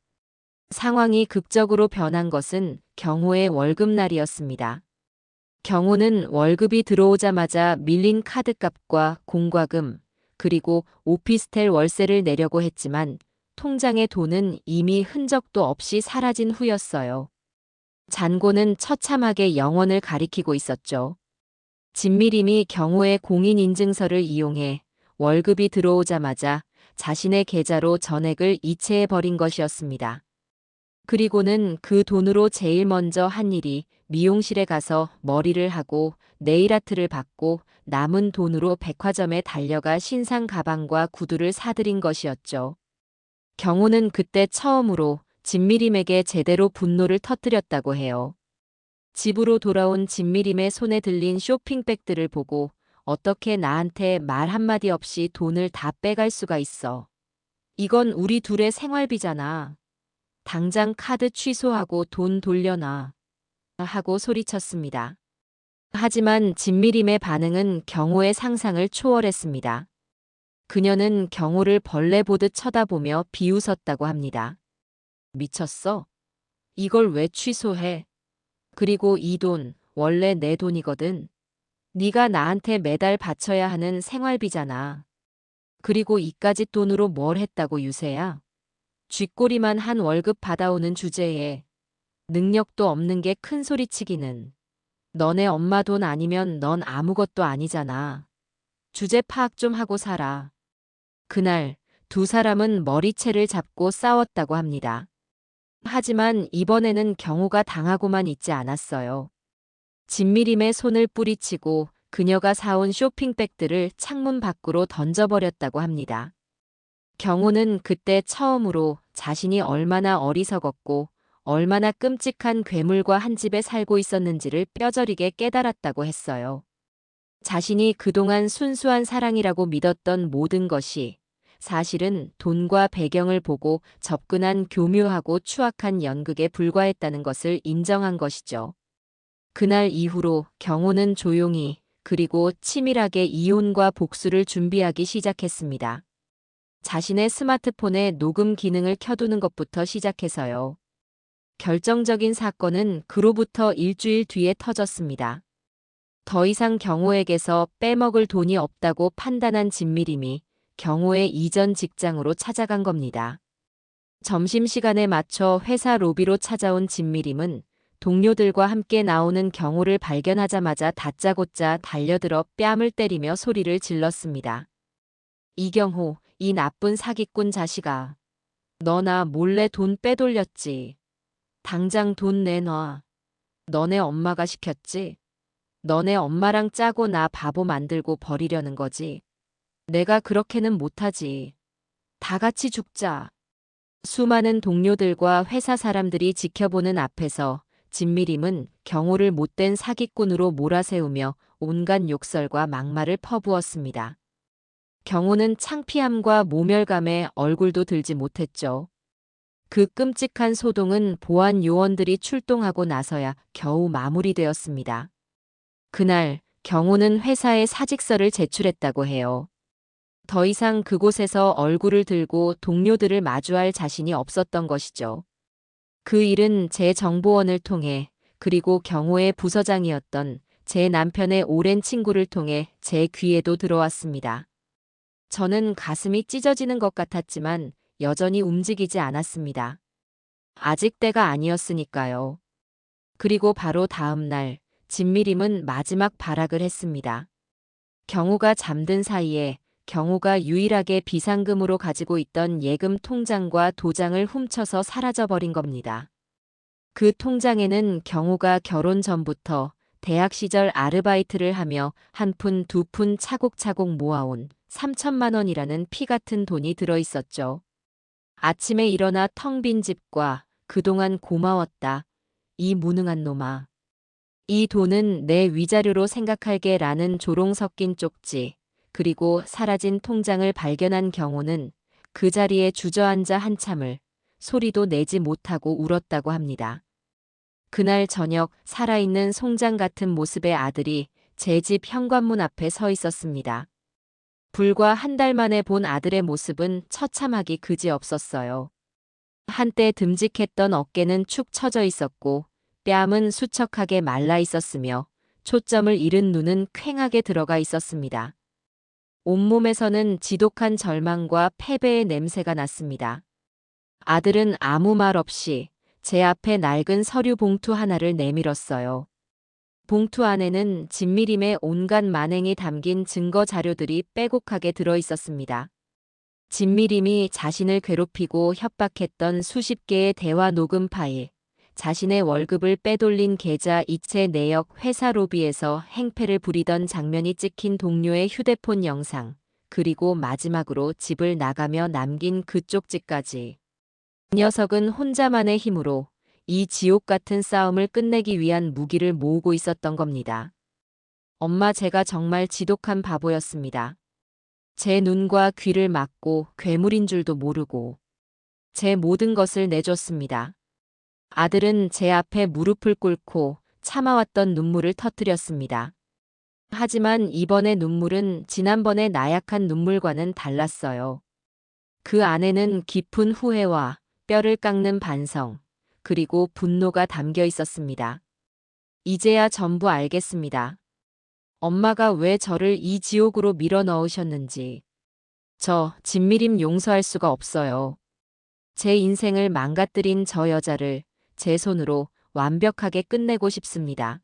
상황이 극적으로 변한 것은 경호의 월급날이었습니다. 경호는 월급이 들어오자마자 밀린 카드값과 공과금, 그리고 오피스텔 월세를 내려고 했지만 통장의 돈은 이미 흔적도 없이 사라진 후였어요. 잔고는 처참하게 영원을 가리키고 있었죠. 진미림이 경호의 공인인증서를 이용해 월급이 들어오자마자 자신의 계좌로 전액을 이체해버린 것이었습니다. 그리고는 그 돈으로 제일 먼저 한 일이 미용실에 가서 머리를 하고 네일아트를 받고 남은 돈으로 백화점에 달려가 신상 가방과 구두를 사들인 것이었죠. 경호는 그때 처음으로 진미림에게 제대로 분노를 터뜨렸다고 해요. 집으로 돌아온 진미림의 손에 들린 쇼핑백들을 보고 어떻게 나한테 말 한마디 없이 돈을 다 빼갈 수가 있어. 이건 우리 둘의 생활비잖아. 당장 카드 취소하고 돈 돌려놔. 하고 소리쳤습니다. 하지만 진미림의 반응은 경호의 상상을 초월했습니다. 그녀는 경호를 벌레 보듯 쳐다보며 비웃었다고 합니다. 미쳤어? 이걸 왜 취소해? 그리고 이 돈 원래 내 돈이거든. 네가 나한테 매달 바쳐야 하는 생활비잖아. 그리고 이까짓 돈으로 뭘 했다고 유세야? 쥐꼬리만 한 월급 받아오는 주제에 능력도 없는 게 큰 소리치기는. 너네 엄마 돈 아니면 넌 아무것도 아니잖아. 주제 파악 좀 하고 살아. 그날 두 사람은 머리채를 잡고 싸웠다고 합니다. 하지만 이번에는 경호가 당하고만 있지 않았어요. 진미림의 손을 뿌리치고 그녀가 사온 쇼핑백들을 창문 밖으로 던져버렸다고 합니다. 경호는 그때 처음으로 자신이 얼마나 어리석었고 얼마나 끔찍한 괴물과 한 집에 살고 있었는지를 뼈저리게 깨달았다고 했어요. 자신이 그동안 순수한 사랑이라고 믿었던 모든 것이 사실은 돈과 배경을 보고 접근한 교묘하고 추악한 연극에 불과했다는 것을 인정한 것이죠. 그날 이후로 경호는 조용히 그리고 치밀하게 이혼과 복수를 준비하기 시작했습니다. 자신의 스마트폰에 녹음 기능을 켜두는 것부터 시작해서요. 결정적인 사건은 그로부터 일주일 뒤에 터졌습니다. 더 이상 경호에게서 빼먹을 돈이 없다고 판단한 진미림이 경호의 이전 직장으로 찾아간 겁니다. 점심시간에 맞춰 회사 로비로 찾아온 진미림은 동료들과 함께 나오는 경호를 발견하자마자 다짜고짜 달려들어 뺨을 때리며 소리를 질렀습니다. 이경호, 이 나쁜 사기꾼 자식아. 너 나 몰래 돈 빼돌렸지. 당장 돈 내놔. 너네 엄마가 시켰지? 너네 엄마랑 짜고 나 바보 만들고 버리려는 거지. 내가 그렇게는 못하지. 다 같이 죽자. 수많은 동료들과 회사 사람들이 지켜보는 앞에서 진미림은 경호를 못된 사기꾼으로 몰아세우며 온갖 욕설과 막말을 퍼부었습니다. 경호는 창피함과 모멸감에 얼굴도 들지 못했죠. 그 끔찍한 소동은 보안 요원들이 출동하고 나서야 겨우 마무리되었습니다. 그날 경호는 회사에 사직서를 제출했다고 해요. 더 이상 그곳에서 얼굴을 들고 동료들을 마주할 자신이 없었던 것이죠. 그 일은 제 정보원을 통해 그리고 경호의 부서장이었던 제 남편의 오랜 친구를 통해 제 귀에도 들어왔습니다. 저는 가슴이 찢어지는 것 같았지만 여전히 움직이지 않았습니다. 아직 때가 아니었으니까요. 그리고 바로 다음 날 진미림은 마지막 발악을 했습니다. 경호가 잠든 사이에 경호가 유일하게 비상금으로 가지고 있던 예금 통장과 도장을 훔쳐서 사라져버린 겁니다. 그 통장에는 경호가 결혼 전부터 대학 시절 아르바이트를 하며 한 푼 두 푼 차곡차곡 모아온 3천만 원이라는 피 같은 돈이 들어있었죠. 아침에 일어나 텅 빈 집과 그동안 고마웠다. 이 무능한 놈아. 이 돈은 내 위자료로 생각할게 라는 조롱 섞인 쪽지, 그리고 사라진 통장을 발견한 경호는 그 자리에 주저앉아 한참을 소리도 내지 못하고 울었다고 합니다. 그날 저녁 살아있는 송장 같은 모습의 아들이 제 집 현관문 앞에 서 있었습니다. 불과 한 달 만에 본 아들의 모습은 처참하기 그지없었어요. 한때 듬직했던 어깨는 축 처져 있었고 뺨은 수척하게 말라 있었으며 초점을 잃은 눈은 퀭하게 들어가 있었습니다. 온몸에서는 지독한 절망과 패배의 냄새가 났습니다. 아들은 아무 말 없이 제 앞에 낡은 서류 봉투 하나를 내밀었어요. 봉투 안에는 진미림의 온갖 만행이 담긴 증거 자료들이 빼곡하게 들어 있었습니다. 진미림이 자신을 괴롭히고 협박했던 수십 개의 대화 녹음 파일, 자신의 월급을 빼돌린 계좌 이체 내역, 회사 로비에서 행패를 부리던 장면이 찍힌 동료의 휴대폰 영상, 그리고 마지막으로 집을 나가며 남긴 그 쪽지까지. 이 녀석은 혼자만의 힘으로 이 지옥 같은 싸움을 끝내기 위한 무기를 모으고 있었던 겁니다. 엄마, 제가 정말 지독한 바보였습니다. 제 눈과 귀를 막고 괴물인 줄도 모르고 제 모든 것을 내줬습니다. 아들은 제 앞에 무릎을 꿇고 참아왔던 눈물을 터뜨렸습니다. 하지만 이번의 눈물은 지난번의 나약한 눈물과는 달랐어요. 그 안에는 깊은 후회와 뼈를 깎는 반성, 그리고 분노가 담겨 있었습니다. 이제야 전부 알겠습니다. 엄마가 왜 저를 이 지옥으로 밀어 넣으셨는지. 저 진미림 용서할 수가 없어요. 제 인생을 망가뜨린 저 여자를 제 손으로 완벽하게 끝내고 싶습니다.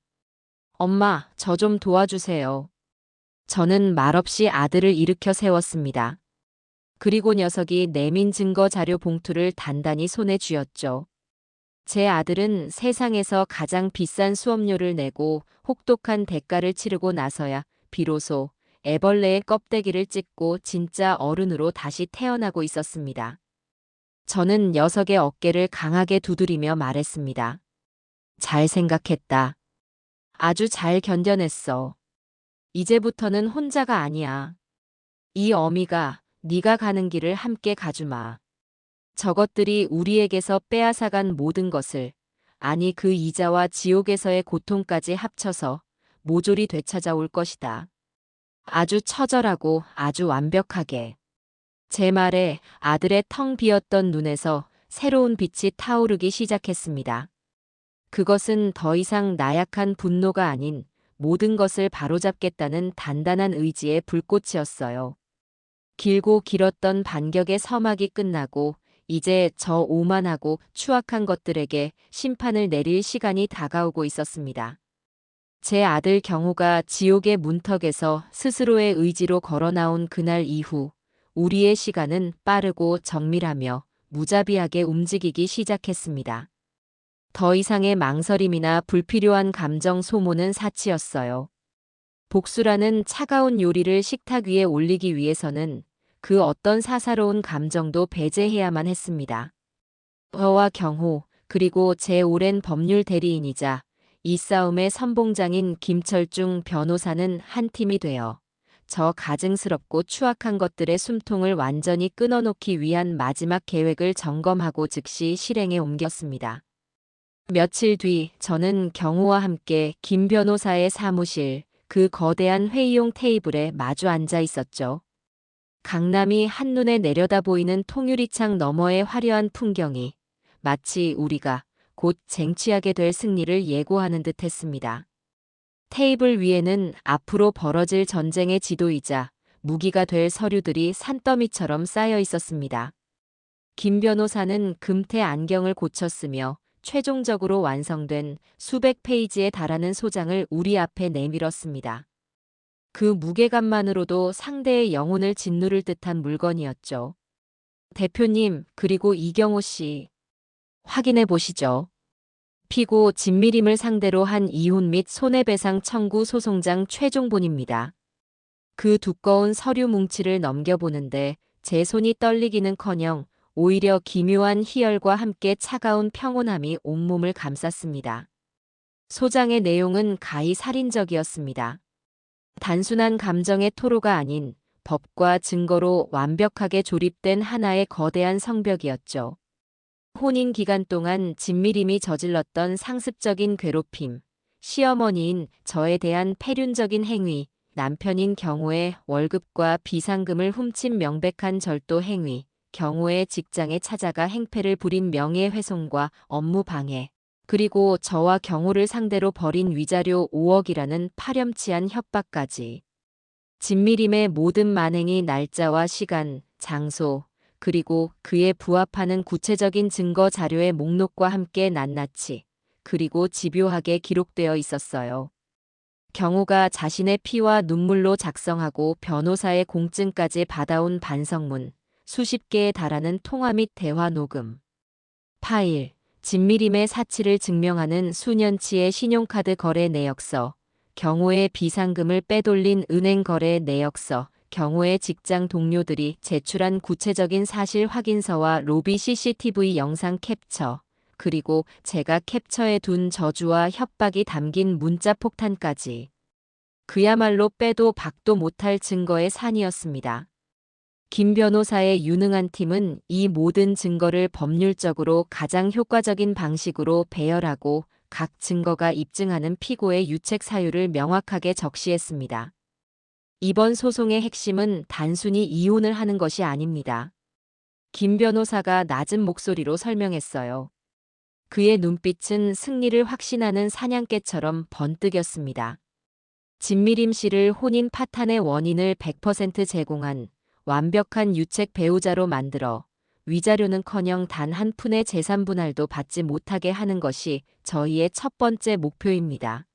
엄마, 저 좀 도와주세요. 저는 말없이 아들을 일으켜 세웠습니다. 그리고 녀석이 내민 증거 자료 봉투를 단단히 손에 쥐었죠. 제 아들은 세상에서 가장 비싼 수업료를 내고 혹독한 대가를 치르고 나서야 비로소 애벌레의 껍데기를 찢고 진짜 어른으로 다시 태어나고 있었습니다. 저는 녀석의 어깨를 강하게 두드리며 말했습니다. 잘 생각했다. 아주 잘 견뎌냈어. 이제부터는 혼자가 아니야. 이 어미가 네가 가는 길을 함께 가주마. 저것들이 우리에게서 빼앗아간 모든 것을, 아니 그 이자와 지옥에서의 고통까지 합쳐서 모조리 되찾아올 것이다. 아주 처절하고 아주 완벽하게. 제 말에 아들의 텅 비었던 눈에서 새로운 빛이 타오르기 시작했습니다. 그것은 더 이상 나약한 분노가 아닌 모든 것을 바로잡겠다는 단단한 의지의 불꽃이었어요. 길고 길었던 반격의 서막이 끝나고 이제 저 오만하고 추악한 것들에게 심판을 내릴 시간이 다가오고 있었습니다. 제 아들 경호가 지옥의 문턱에서 스스로의 의지로 걸어 나온 그날 이후 우리의 시간은 빠르고 정밀하며 무자비하게 움직이기 시작했습니다. 더 이상의 망설임이나 불필요한 감정 소모는 사치였어요. 복수라는 차가운 요리를 식탁 위에 올리기 위해서는 그 어떤 사사로운 감정도 배제해야만 했습니다. 저와 경호, 그리고 제 오랜 법률 대리인이자 이 싸움의 선봉장인 김철중 변호사는 한 팀이 되어 저 가증스럽고 추악한 것들의 숨통을 완전히 끊어놓기 위한 마지막 계획을 점검하고 즉시 실행에 옮겼습니다. 며칠 뒤 저는 경호와 함께 김 변호사의 사무실, 그 거대한 회의용 테이블에 마주 앉아 있었죠. 강남이 한눈에 내려다 보이는 통유리창 너머의 화려한 풍경이 마치 우리가 곧 쟁취하게 될 승리를 예고하는 듯 했습니다. 테이블 위에는 앞으로 벌어질 전쟁의 지도이자 무기가 될 서류들이 산더미처럼 쌓여 있었습니다. 김 변호사는 금태 안경을 고쳤으며 최종적으로 완성된 수백 페이지에 달하는 소장을 우리 앞에 내밀었습니다. 그 무게감만으로도 상대의 영혼을 짓누를 듯한 물건이었죠. 대표님, 그리고 이경호 씨, 확인해 보시죠. 피고 진미림을 상대로 한 이혼 및 손해배상 청구 소송장 최종본입니다. 그 두꺼운 서류 뭉치를 넘겨보는데 제 손이 떨리기는커녕 오히려 기묘한 희열과 함께 차가운 평온함이 온몸을 감쌌습니다. 소장의 내용은 가히 살인적이었습니다. 단순한 감정의 토로가 아닌 법과 증거로 완벽하게 조립된 하나의 거대한 성벽이었죠. 혼인 기간 동안 진미림이 저질렀던 상습적인 괴롭힘, 시어머니인 저에 대한 패륜적인 행위, 남편인 경호의 월급과 비상금을 훔친 명백한 절도 행위, 경호의 직장에 찾아가 행패를 부린 명예훼손과 업무 방해, 그리고 저와 경호를 상대로 벌인 위자료 5억이라는 파렴치한 협박까지. 진미림의 모든 만행이 날짜와 시간, 장소, 그리고 그에 부합하는 구체적인 증거 자료의 목록과 함께 낱낱이, 그리고 집요하게 기록되어 있었어요. 경호가 자신의 피와 눈물로 작성하고 변호사의 공증까지 받아온 반성문, 수십 개에 달하는 통화 및 대화 녹음, 파일, 진미림의 사치를 증명하는 수년치의 신용카드 거래 내역서, 경호의 비상금을 빼돌린 은행 거래 내역서, 경호의 직장 동료들이 제출한 구체적인 사실 확인서와 로비 CCTV 영상 캡처, 그리고 제가 캡처해 둔 저주와 협박이 담긴 문자 폭탄까지. 그야말로 빼도 박도 못할 증거의 산이었습니다. 김 변호사의 유능한 팀은 이 모든 증거를 법률적으로 가장 효과적인 방식으로 배열하고 각 증거가 입증하는 피고의 유책 사유를 명확하게 적시했습니다. 이번 소송의 핵심은 단순히 이혼을 하는 것이 아닙니다. 김 변호사가 낮은 목소리로 설명했어요. 그의 눈빛은 승리를 확신하는 사냥개처럼 번뜩였습니다. 진미림 씨를 혼인 파탄의 원인을 100% 제공한 완벽한 유책 배우자로 만들어 위자료는커녕 단 한 푼의 재산 분할도 받지 못하게 하는 것이 저희의 첫 번째 목표입니다.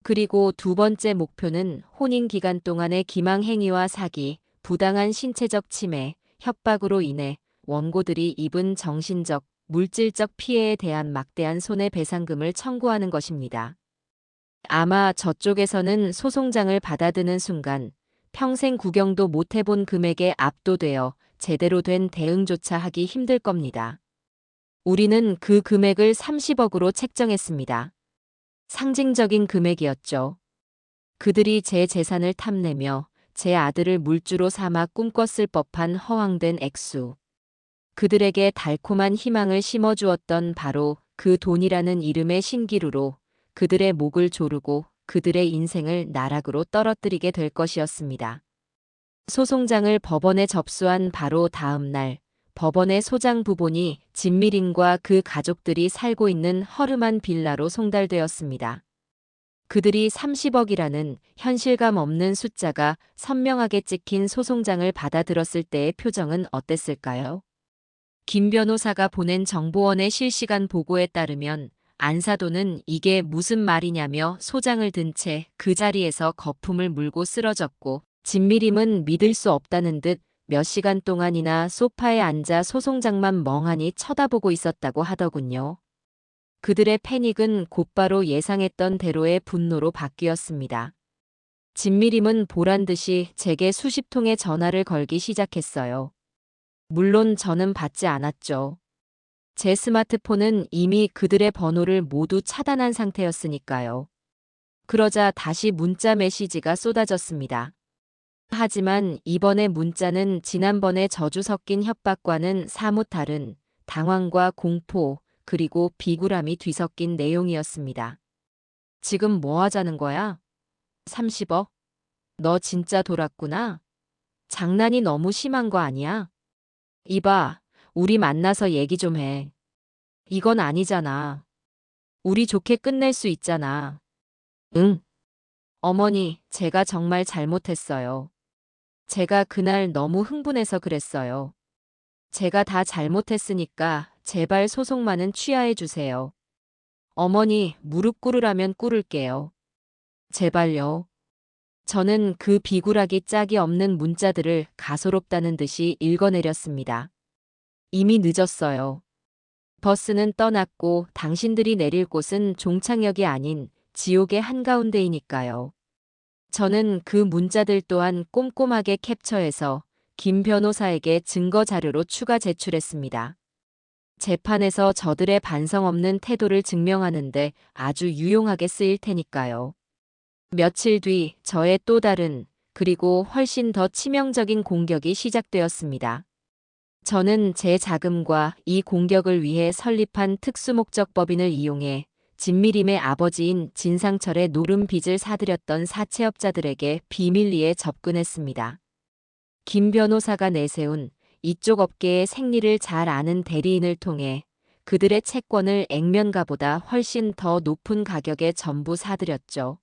그리고 두 번째 목표는 혼인 기간 동안의 기망 행위와 사기, 부당한 신체적 침해, 협박으로 인해 원고들이 입은 정신적, 물질적 피해에 대한 막대한 손해배상금을 청구하는 것입니다. 아마 저쪽에서는 소송장을 받아드는 순간 평생 구경도 못 해본 금액에 압도되어 제대로 된 대응조차 하기 힘들 겁니다. 우리는 그 금액을 30억으로 책정했습니다. 상징적인 금액이었죠. 그들이 제 재산을 탐내며 제 아들을 물주로 삼아 꿈꿨을 법한 허황된 액수. 그들에게 달콤한 희망을 심어주었던 바로 그 돈이라는 이름의 신기루로 그들의 목을 조르고 그들의 인생을 나락으로 떨어뜨리게 될 것이었습니다. 소송장을 법원에 접수한 바로 다음 날, 법원의 소장 부본이 진미린과 그 가족들이 살고 있는 허름한 빌라로 송달되었습니다. 그들이 30억이라는 현실감 없는 숫자가 선명하게 찍힌 소송장을 받아들었을 때의 표정은 어땠을까요? 김 변호사가 보낸 정보원의 실시간 보고에 따르면 안사도는 이게 무슨 말이냐며 소장을 든 채 그 자리에서 거품을 물고 쓰러졌고, 진미림은 믿을 수 없다는 듯 몇 시간 동안이나 소파에 앉아 소송장만 멍하니 쳐다보고 있었다고 하더군요. 그들의 패닉은 곧바로 예상했던 대로의 분노로 바뀌었습니다. 진미림은 보란듯이 제게 수십 통의 전화를 걸기 시작했어요. 물론 저는 받지 않았죠. 제 스마트폰은 이미 그들의 번호를 모두 차단한 상태였으니까요. 그러자 다시 문자 메시지가 쏟아졌습니다. 하지만 이번의 문자는 지난번의 저주 섞인 협박과는 사뭇 다른 당황과 공포, 그리고 비굴함이 뒤섞인 내용이었습니다. 지금 뭐 하자는 거야? 30억? 너 진짜 돌았구나? 장난이 너무 심한 거 아니야? 이봐, 우리 만나서 얘기 좀 해. 이건 아니잖아. 우리 좋게 끝낼 수 있잖아. 응. 어머니, 제가 정말 잘못했어요. 제가 그날 너무 흥분해서 그랬어요. 제가 다 잘못했으니까 제발 소송만은 취하해 주세요. 어머니, 무릎 꿇으라면 꿇을게요. 제발요. 저는 그 비굴하기 짝이 없는 문자들을 가소롭다는 듯이 읽어내렸습니다. 이미 늦었어요. 버스는 떠났고 당신들이 내릴 곳은 종착역이 아닌 지옥의 한가운데이니까요. 저는 그 문자들 또한 꼼꼼하게 캡처해서 김 변호사에게 증거 자료로 추가 제출했습니다. 재판에서 저들의 반성 없는 태도를 증명하는데 아주 유용하게 쓰일 테니까요. 며칠 뒤 저의 또 다른, 그리고 훨씬 더 치명적인 공격이 시작되었습니다. 저는 제 자금과 이 공격을 위해 설립한 특수목적법인을 이용해 진미림의 아버지인 진상철의 노름 빚을 사들였던 사채업자들에게 비밀리에 접근했습니다. 김 변호사가 내세운 이쪽 업계의 생리를 잘 아는 대리인을 통해 그들의 채권을 액면가보다 훨씬 더 높은 가격에 전부 사들였죠.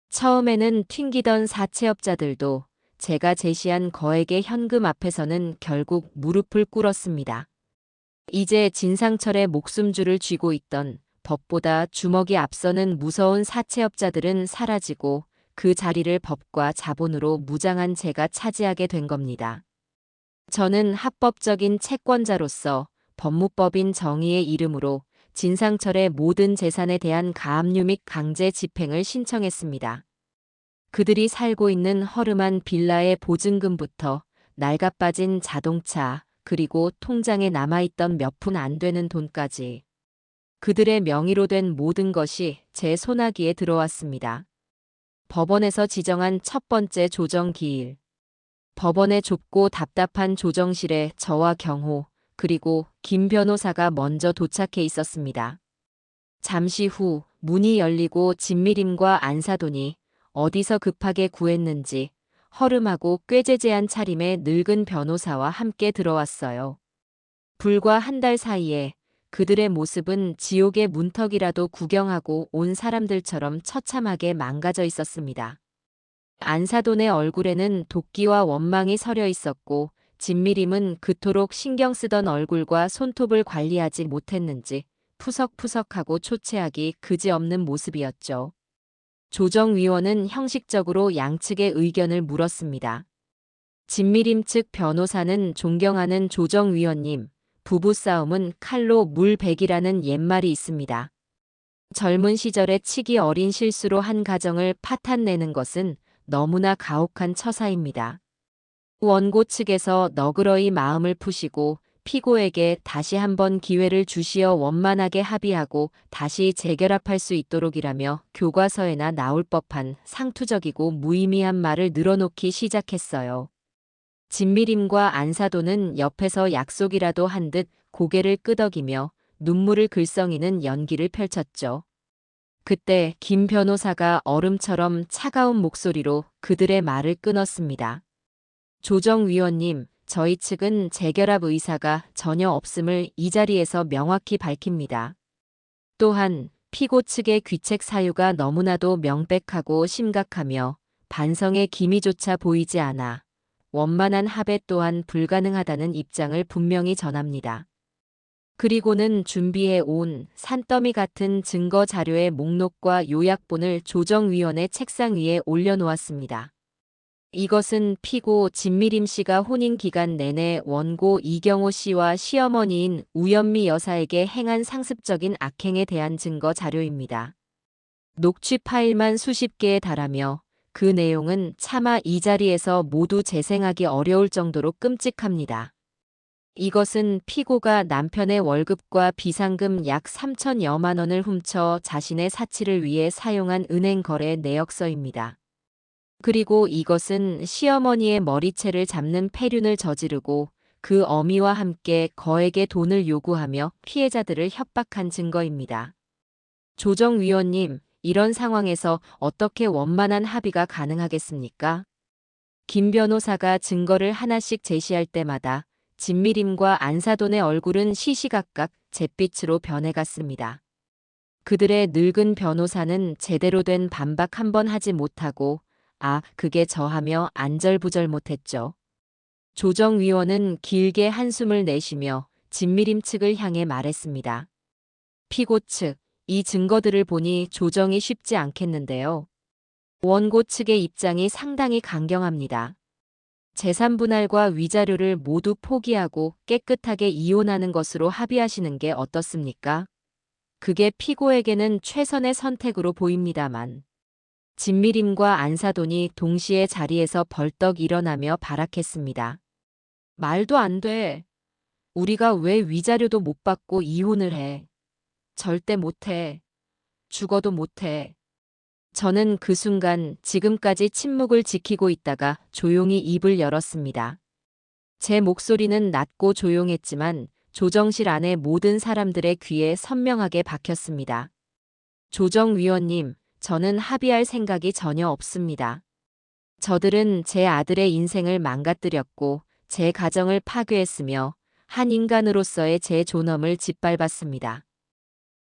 처음에는 튕기던 사채업자들도 제가 제시한 거액의 현금 앞에서는 결국 무릎을 꿇었습니다. 이제 진상철의 목숨줄을 쥐고 있던 법보다 주먹이 앞서는 무서운 사채업자들은 사라지고 그 자리를 법과 자본으로 무장한 제가 차지하게 된 겁니다. 저는 합법적인 채권자로서 법무법인 정의의 이름으로 진상철의 모든 재산에 대한 가압류 및 강제 집행을 신청했습니다. 그들이 살고 있는 허름한 빌라의 보증금부터 낡아빠진 자동차, 그리고 통장에 남아있던 몇 푼 안 되는 돈까지. 그들의 명의로 된 모든 것이 제 손아귀에 들어왔습니다. 법원에서 지정한 첫 번째 조정기일. 법원의 좁고 답답한 조정실에 저와 경호, 그리고 김 변호사가 먼저 도착해 있었습니다. 잠시 후 문이 열리고 진미림과 안사돈이 어디서 급하게 구했는지 허름하고 꾀재재한 차림의 늙은 변호사와 함께 들어왔어요. 불과 한 달 사이에 그들의 모습은 지옥의 문턱이라도 구경하고 온 사람들처럼 처참하게 망가져 있었습니다. 안사돈의 얼굴에는 도끼와 원망이 서려 있었고, 진미림은 그토록 신경 쓰던 얼굴과 손톱을 관리하지 못했는지 푸석푸석하고 초췌하기 그지없는 모습이었죠. 조정위원은 형식적으로 양측의 의견을 물었습니다. 진미림 측 변호사는 존경하는 조정위원님, 부부싸움은 칼로 물베기라는 옛말이 있습니다. 젊은 시절에 치기 어린 실수로 한 가정을 파탄내는 것은 너무나 가혹한 처사입니다. 원고 측에서 너그러이 마음을 푸시고 피고에게 다시 한번 기회를 주시어 원만하게 합의하고 다시 재결합할 수 있도록이라며 교과서에나 나올 법한 상투적이고 무의미한 말을 늘어놓기 시작했어요. 진미림과 안사도는 옆에서 약속이라도 한 듯 고개를 끄덕이며 눈물을 글썽이는 연기를 펼쳤죠. 그때 김 변호사가 얼음처럼 차가운 목소리로 그들의 말을 끊었습니다. 조정위원님, 저희 측은 재결합 의사가 전혀 없음을 이 자리에서 명확히 밝힙니다. 또한 피고 측의 귀책 사유가 너무나도 명백하고 심각하며 반성의 기미조차 보이지 않아 원만한 합의 또한 불가능하다는 입장을 분명히 전합니다. 그리고는 준비해 온 산더미 같은 증거 자료의 목록과 요약본을 조정위원회 책상 위에 올려놓았습니다. 이것은 피고 진미림 씨가 혼인 기간 내내 원고 이경호 씨와 시어머니인 우연미 여사에게 행한 상습적인 악행에 대한 증거 자료입니다. 녹취 파일만 수십 개에 달하며 그 내용은 차마 이 자리에서 모두 재생하기 어려울 정도로 끔찍합니다. 이것은 피고가 남편의 월급과 비상금 약 3천여만 원을 훔쳐 자신의 사치를 위해 사용한 은행 거래 내역서입니다. 그리고 이것은 시어머니의 머리채를 잡는 폐륜을 저지르고 그 어미와 함께 거액의 돈을 요구하며 피해자들을 협박한 증거입니다. 조정위원님, 이런 상황에서 어떻게 원만한 합의가 가능하겠습니까? 김 변호사가 증거를 하나씩 제시할 때마다 진미림과 안사돈의 얼굴은 시시각각 잿빛으로 변해갔습니다. 그들의 늙은 변호사는 제대로 된 반박 한 번 하지 못하고 그게 저하며 안절부절 못했죠. 조정위원은 길게 한숨을 내쉬며 진미림 측을 향해 말했습니다. 피고 측, 이 증거들을 보니 조정이 쉽지 않겠는데요. 원고 측의 입장이 상당히 강경합니다. 재산분할과 위자료를 모두 포기하고 깨끗하게 이혼하는 것으로 합의하시는 게 어떻습니까? 그게 피고에게는 최선의 선택으로 보입니다만. 진미림과 안사돈이 동시에 자리에서 벌떡 일어나며 발악했습니다. 말도 안 돼. 우리가 왜 위자료도 못 받고 이혼을 해. 절대 못해. 죽어도 못해. 저는 그 순간 지금까지 침묵을 지키고 있다가 조용히 입을 열었습니다. 제 목소리는 낮고 조용했지만 조정실 안의 모든 사람들의 귀에 선명하게 박혔습니다. 조정위원님, 저는 합의할 생각이 전혀 없습니다. 저들은 제 아들의 인생을 망가뜨렸고 제 가정을 파괴했으며 한 인간으로서의 제 존엄을 짓밟았습니다.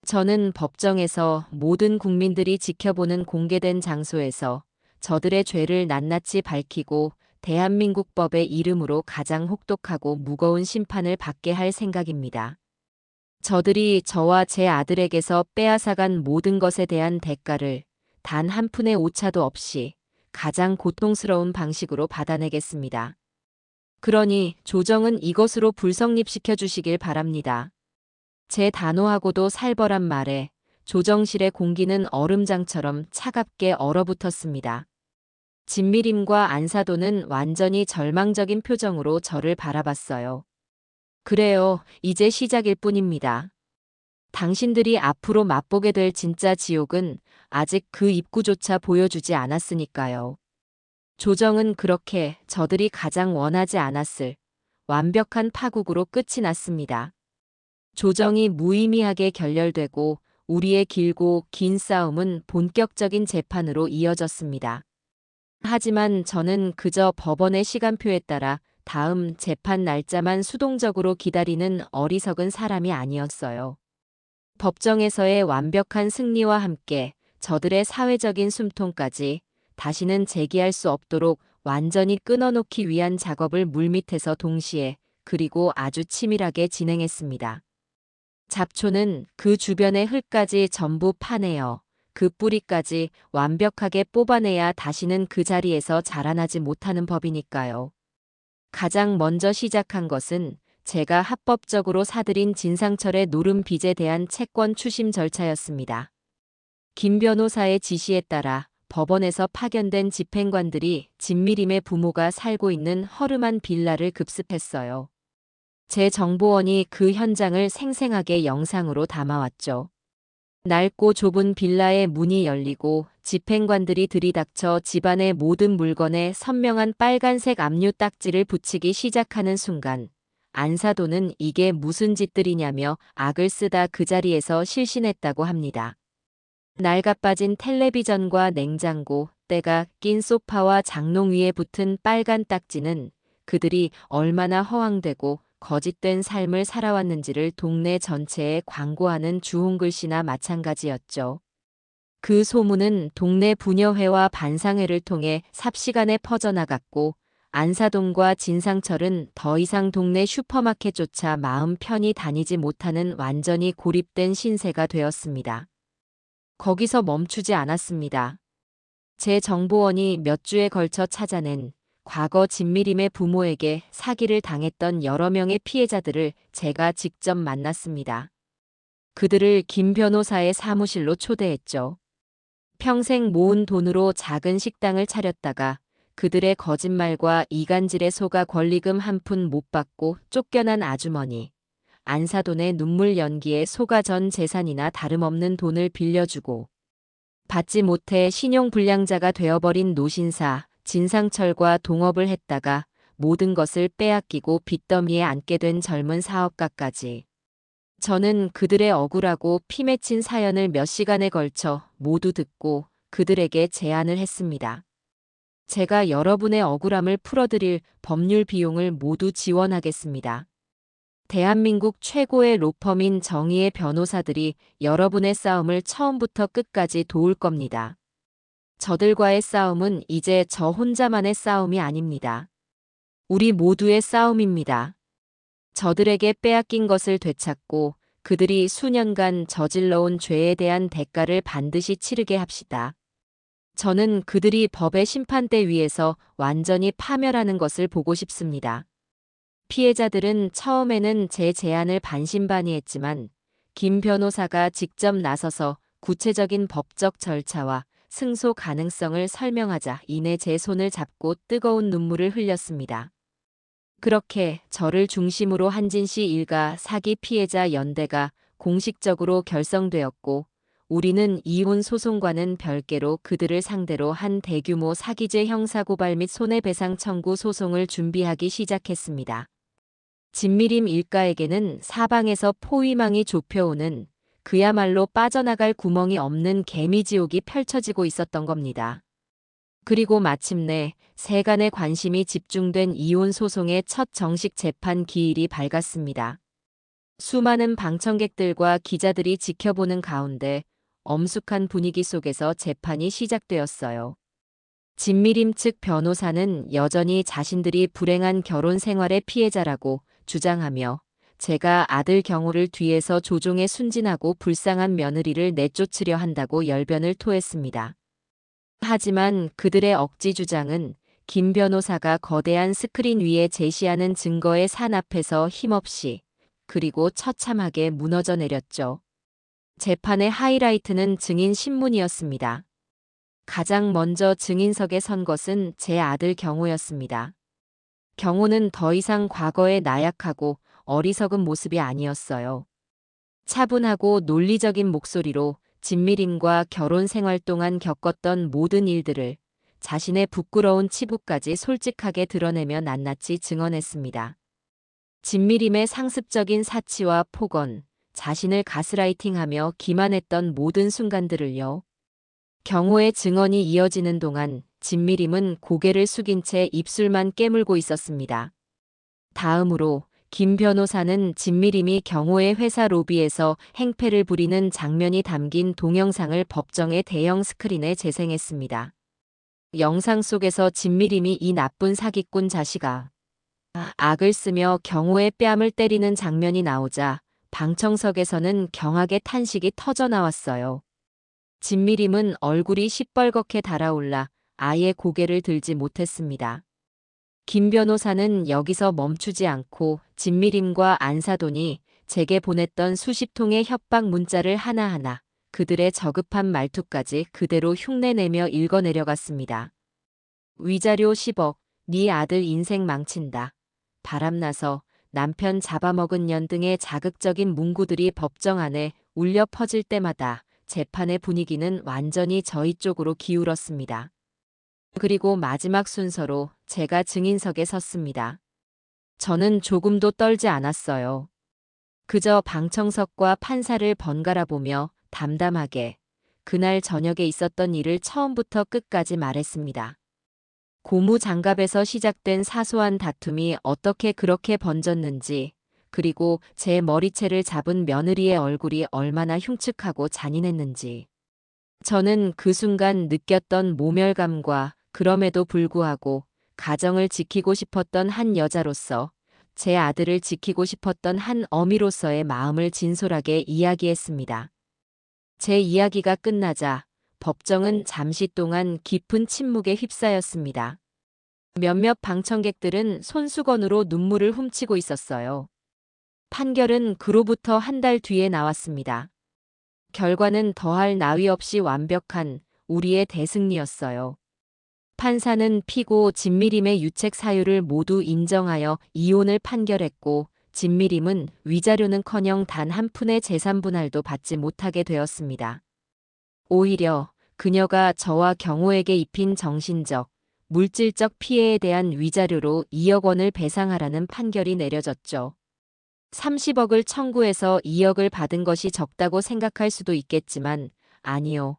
저는 법정에서 모든 국민들이 지켜보는 공개된 장소에서 저들의 죄를 낱낱이 밝히고 대한민국 법의 이름으로 가장 혹독하고 무거운 심판을 받게 할 생각입니다. 저들이 저와 제 아들에게서 빼앗아간 모든 것에 대한 대가를 단 한 푼의 오차도 없이 가장 고통스러운 방식으로 받아내겠습니다. 그러니 조정은 이것으로 불성립시켜 주시길 바랍니다. 제 단호하고도 살벌한 말에 조정실의 공기는 얼음장처럼 차갑게 얼어붙었습니다. 진미림과 안사돈은 완전히 절망적인 표정으로 저를 바라봤어요. 그래요, 이제 시작일 뿐입니다. 당신들이 앞으로 맛보게 될 진짜 지옥은 아직 그 입구조차 보여주지 않았으니까요. 조정은 그렇게 저들이 가장 원하지 않았을 완벽한 파국으로 끝이 났습니다. 조정이 무의미하게 결렬되고 우리의 길고 긴 싸움은 본격적인 재판으로 이어졌습니다. 하지만 저는 그저 법원의 시간표에 따라 다음 재판 날짜만 수동적으로 기다리는 어리석은 사람이 아니었어요. 법정에서의 완벽한 승리와 함께 저들의 사회적인 숨통까지 다시는 재기할 수 없도록 완전히 끊어놓기 위한 작업을 물밑에서 동시에 그리고 아주 치밀하게 진행했습니다. 잡초는 그 주변의 흙까지 전부 파내어 그 뿌리까지 완벽하게 뽑아내야 다시는 그 자리에서 자라나지 못하는 법이니까요. 가장 먼저 시작한 것은 제가 합법적으로 사들인 진상철의 노름 빚에 대한 채권 추심 절차였습니다. 김 변호사의 지시에 따라 법원에서 파견된 집행관들이 진미림의 부모가 살고 있는 허름한 빌라를 급습했어요. 제 정보원이 그 현장을 생생하게 영상으로 담아왔죠. 낡고 좁은 빌라의 문이 열리고 집행관들이 들이닥쳐 집안의 모든 물건에 선명한 빨간색 압류 딱지를 붙이기 시작하는 순간 안사돈은 이게 무슨 짓들이냐며 악을 쓰다 그 자리에서 실신했다고 합니다. 낡아빠진 텔레비전과 냉장고, 때가 낀 소파와 장롱 위에 붙은 빨간 딱지는 그들이 얼마나 허황되고 거짓된 삶을 살아왔는지를 동네 전체에 광고하는 주홍글씨나 마찬가지였죠. 그 소문은 동네 부녀회와 반상회를 통해 삽시간에 퍼져나갔고 안사돈과 진상철은 더 이상 동네 슈퍼마켓조차 마음 편히 다니지 못하는 완전히 고립된 신세가 되었습니다. 거기서 멈추지 않았습니다. 제 정보원이 몇 주에 걸쳐 찾아낸 과거 진미림의 부모에게 사기를 당했던 여러 명의 피해자들을 제가 직접 만났습니다. 그들을 김 변호사의 사무실로 초대했죠. 평생 모은 돈으로 작은 식당을 차렸다가 그들의 거짓말과 이간질에 속아 권리금 한 푼 못 받고 쫓겨난 아주머니, 안사돈의 눈물 연기에 속아 전 재산이나 다름없는 돈을 빌려주고 받지 못해 신용불량자가 되어버린 노신사, 진상철과 동업을 했다가 모든 것을 빼앗기고 빚더미에 앉게 된 젊은 사업가까지. 저는 그들의 억울하고 피 맺힌 사연을 몇 시간에 걸쳐 모두 듣고 그들에게 제안을 했습니다. 제가 여러분의 억울함을 풀어드릴 법률 비용을 모두 지원하겠습니다. 대한민국 최고의 로펌인 정의의 변호사들이 여러분의 싸움을 처음부터 끝까지 도울 겁니다. 저들과의 싸움은 이제 저 혼자만의 싸움이 아닙니다. 우리 모두의 싸움입니다. 저들에게 빼앗긴 것을 되찾고 그들이 수년간 저질러온 죄에 대한 대가를 반드시 치르게 합시다. 저는 그들이 법의 심판대 위에서 완전히 파멸하는 것을 보고 싶습니다. 피해자들은 처음에는 제 제안을 반신반의했지만 김 변호사가 직접 나서서 구체적인 법적 절차와 승소 가능성을 설명하자 이내 제 손을 잡고 뜨거운 눈물을 흘렸습니다. 그렇게 저를 중심으로 한진씨 일가 사기 피해자 연대가 공식적으로 결성되었고 우리는 이혼 소송과는 별개로 그들을 상대로 한 대규모 사기죄 형사고발 및 손해배상 청구 소송을 준비하기 시작했습니다. 진미림 일가에게는 사방에서 포위망이 좁혀오는 그야말로 빠져나갈 구멍이 없는 개미지옥이 펼쳐지고 있었던 겁니다. 그리고 마침내 세간의 관심이 집중된 이혼 소송의 첫 정식 재판 기일이 밝았습니다. 수많은 방청객들과 기자들이 지켜보는 가운데 엄숙한 분위기 속에서 재판이 시작되었어요. 진미림 측 변호사는 여전히 자신들이 불행한 결혼 생활의 피해자라고 주장하며 제가 아들 경호를 뒤에서 조종해 순진하고 불쌍한 며느리를 내쫓으려 한다고 열변을 토했습니다. 하지만 그들의 억지 주장은 김 변호사가 거대한 스크린 위에 제시하는 증거의 산 앞에서 힘없이 그리고 처참하게 무너져 내렸죠. 재판의 하이라이트는 증인 신문이었습니다. 가장 먼저 증인석에 선 것은 제 아들 경호였습니다. 경호는 더 이상 과거의 나약하고 어리석은 모습이 아니었어요. 차분하고 논리적인 목소리로 진미림과 결혼 생활 동안 겪었던 모든 일들을 자신의 부끄러운 치부까지 솔직하게 드러내며 낱낱이 증언했습니다. 진미림의 상습적인 사치와 폭언, 자신을 가스라이팅하며 기만했던 모든 순간들을요. 경호의 증언이 이어지는 동안 진미림은 고개를 숙인 채 입술만 깨물고 있었습니다. 다음으로 김 변호사는 진미림이 경호의 회사 로비에서 행패를 부리는 장면이 담긴 동영상을 법정의 대형 스크린에 재생했습니다. 영상 속에서 진미림이 이 나쁜 사기꾼 자식아 악을 쓰며 경호의 뺨을 때리는 장면이 나오자 방청석에서는 경악의 탄식이 터져 나왔어요. 진미림은 얼굴이 시뻘겋게 달아올라 아예 고개를 들지 못했습니다. 김 변호사는 여기서 멈추지 않고 진미림과 안사돈이 제게 보냈던 수십 통의 협박 문자를 하나하나 그들의 저급한 말투까지 그대로 흉내내며 읽어내려갔습니다. 위자료 10억, 네 아들 인생 망친다. 바람나서 남편 잡아먹은 년 등의 자극적인 문구들이 법정 안에 울려 퍼질 때마다 재판의 분위기는 완전히 저희 쪽으로 기울었습니다. 그리고 마지막 순서로 제가 증인석에 섰습니다. 저는 조금도 떨지 않았어요. 그저 방청석과 판사를 번갈아 보며 담담하게 그날 저녁에 있었던 일을 처음부터 끝까지 말했습니다. 고무장갑에서 시작된 사소한 다툼이 어떻게 그렇게 번졌는지, 그리고 제 머리채를 잡은 며느리의 얼굴이 얼마나 흉측하고 잔인했는지. 저는 그 순간 느꼈던 모멸감과 그럼에도 불구하고 가정을 지키고 싶었던 한 여자로서, 제 아들을 지키고 싶었던 한 어미로서의 마음을 진솔하게 이야기했습니다. 제 이야기가 끝나자 법정은 잠시 동안 깊은 침묵에 휩싸였습니다. 몇몇 방청객들은 손수건으로 눈물을 훔치고 있었어요. 판결은 그로부터 한 달 뒤에 나왔습니다. 결과는 더할 나위 없이 완벽한 우리의 대승리였어요. 판사는 피고 진미림의 유책 사유를 모두 인정하여 이혼을 판결했고, 진미림은 위자료는커녕 단 한 푼의 재산 분할도 받지 못하게 되었습니다. 오히려 그녀가 저와 경호에게 입힌 정신적, 물질적 피해에 대한 위자료로 2억 원을 배상하라는 판결이 내려졌죠. 30억을 청구해서 2억을 받은 것이 적다고 생각할 수도 있겠지만, 아니요.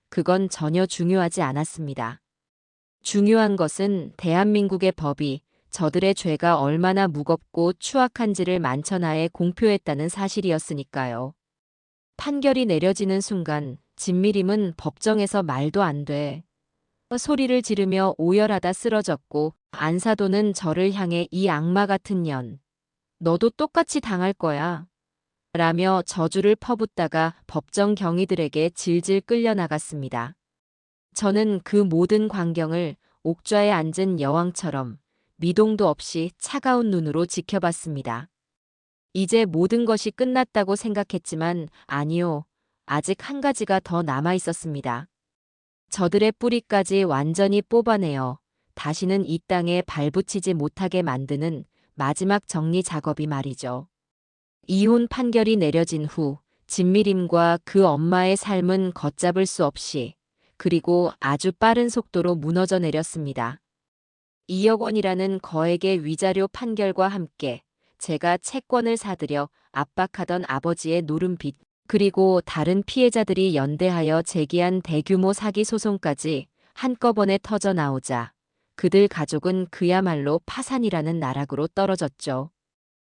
그건 전혀 중요하지 않았습니다. 중요한 것은 대한민국의 법이 저들의 죄가 얼마나 무겁고 추악한지를 만천하에 공표했다는 사실이었으니까요. 판결이 내려지는 순간 진미림은 법정에서 말도 안 돼 소리를 지르며 오열하다 쓰러졌고, 안사도는 저를 향해 이 악마 같은 년, 너도 똑같이 당할 거야 라며 저주를 퍼붓다가 법정 경위들에게 질질 끌려나갔습니다. 저는 그 모든 광경을 옥좌에 앉은 여왕처럼 미동도 없이 차가운 눈으로 지켜봤습니다. 이제 모든 것이 끝났다고 생각했지만 아니요. 아직 한 가지가 더 남아 있었습니다. 저들의 뿌리까지 완전히 뽑아내어 다시는 이 땅에 발붙이지 못하게 만드는 마지막 정리 작업이 말이죠. 이혼 판결이 내려진 후 진미림과 그 엄마의 삶은 걷잡을 수 없이, 그리고 아주 빠른 속도로 무너져 내렸습니다. 2억 원이라는 거액의 위자료 판결과 함께 제가 채권을 사들여 압박하던 아버지의 노름빚, 그리고 다른 피해자들이 연대하여 제기한 대규모 사기 소송까지 한꺼번에 터져 나오자 그들 가족은 그야말로 파산이라는 나락으로 떨어졌죠.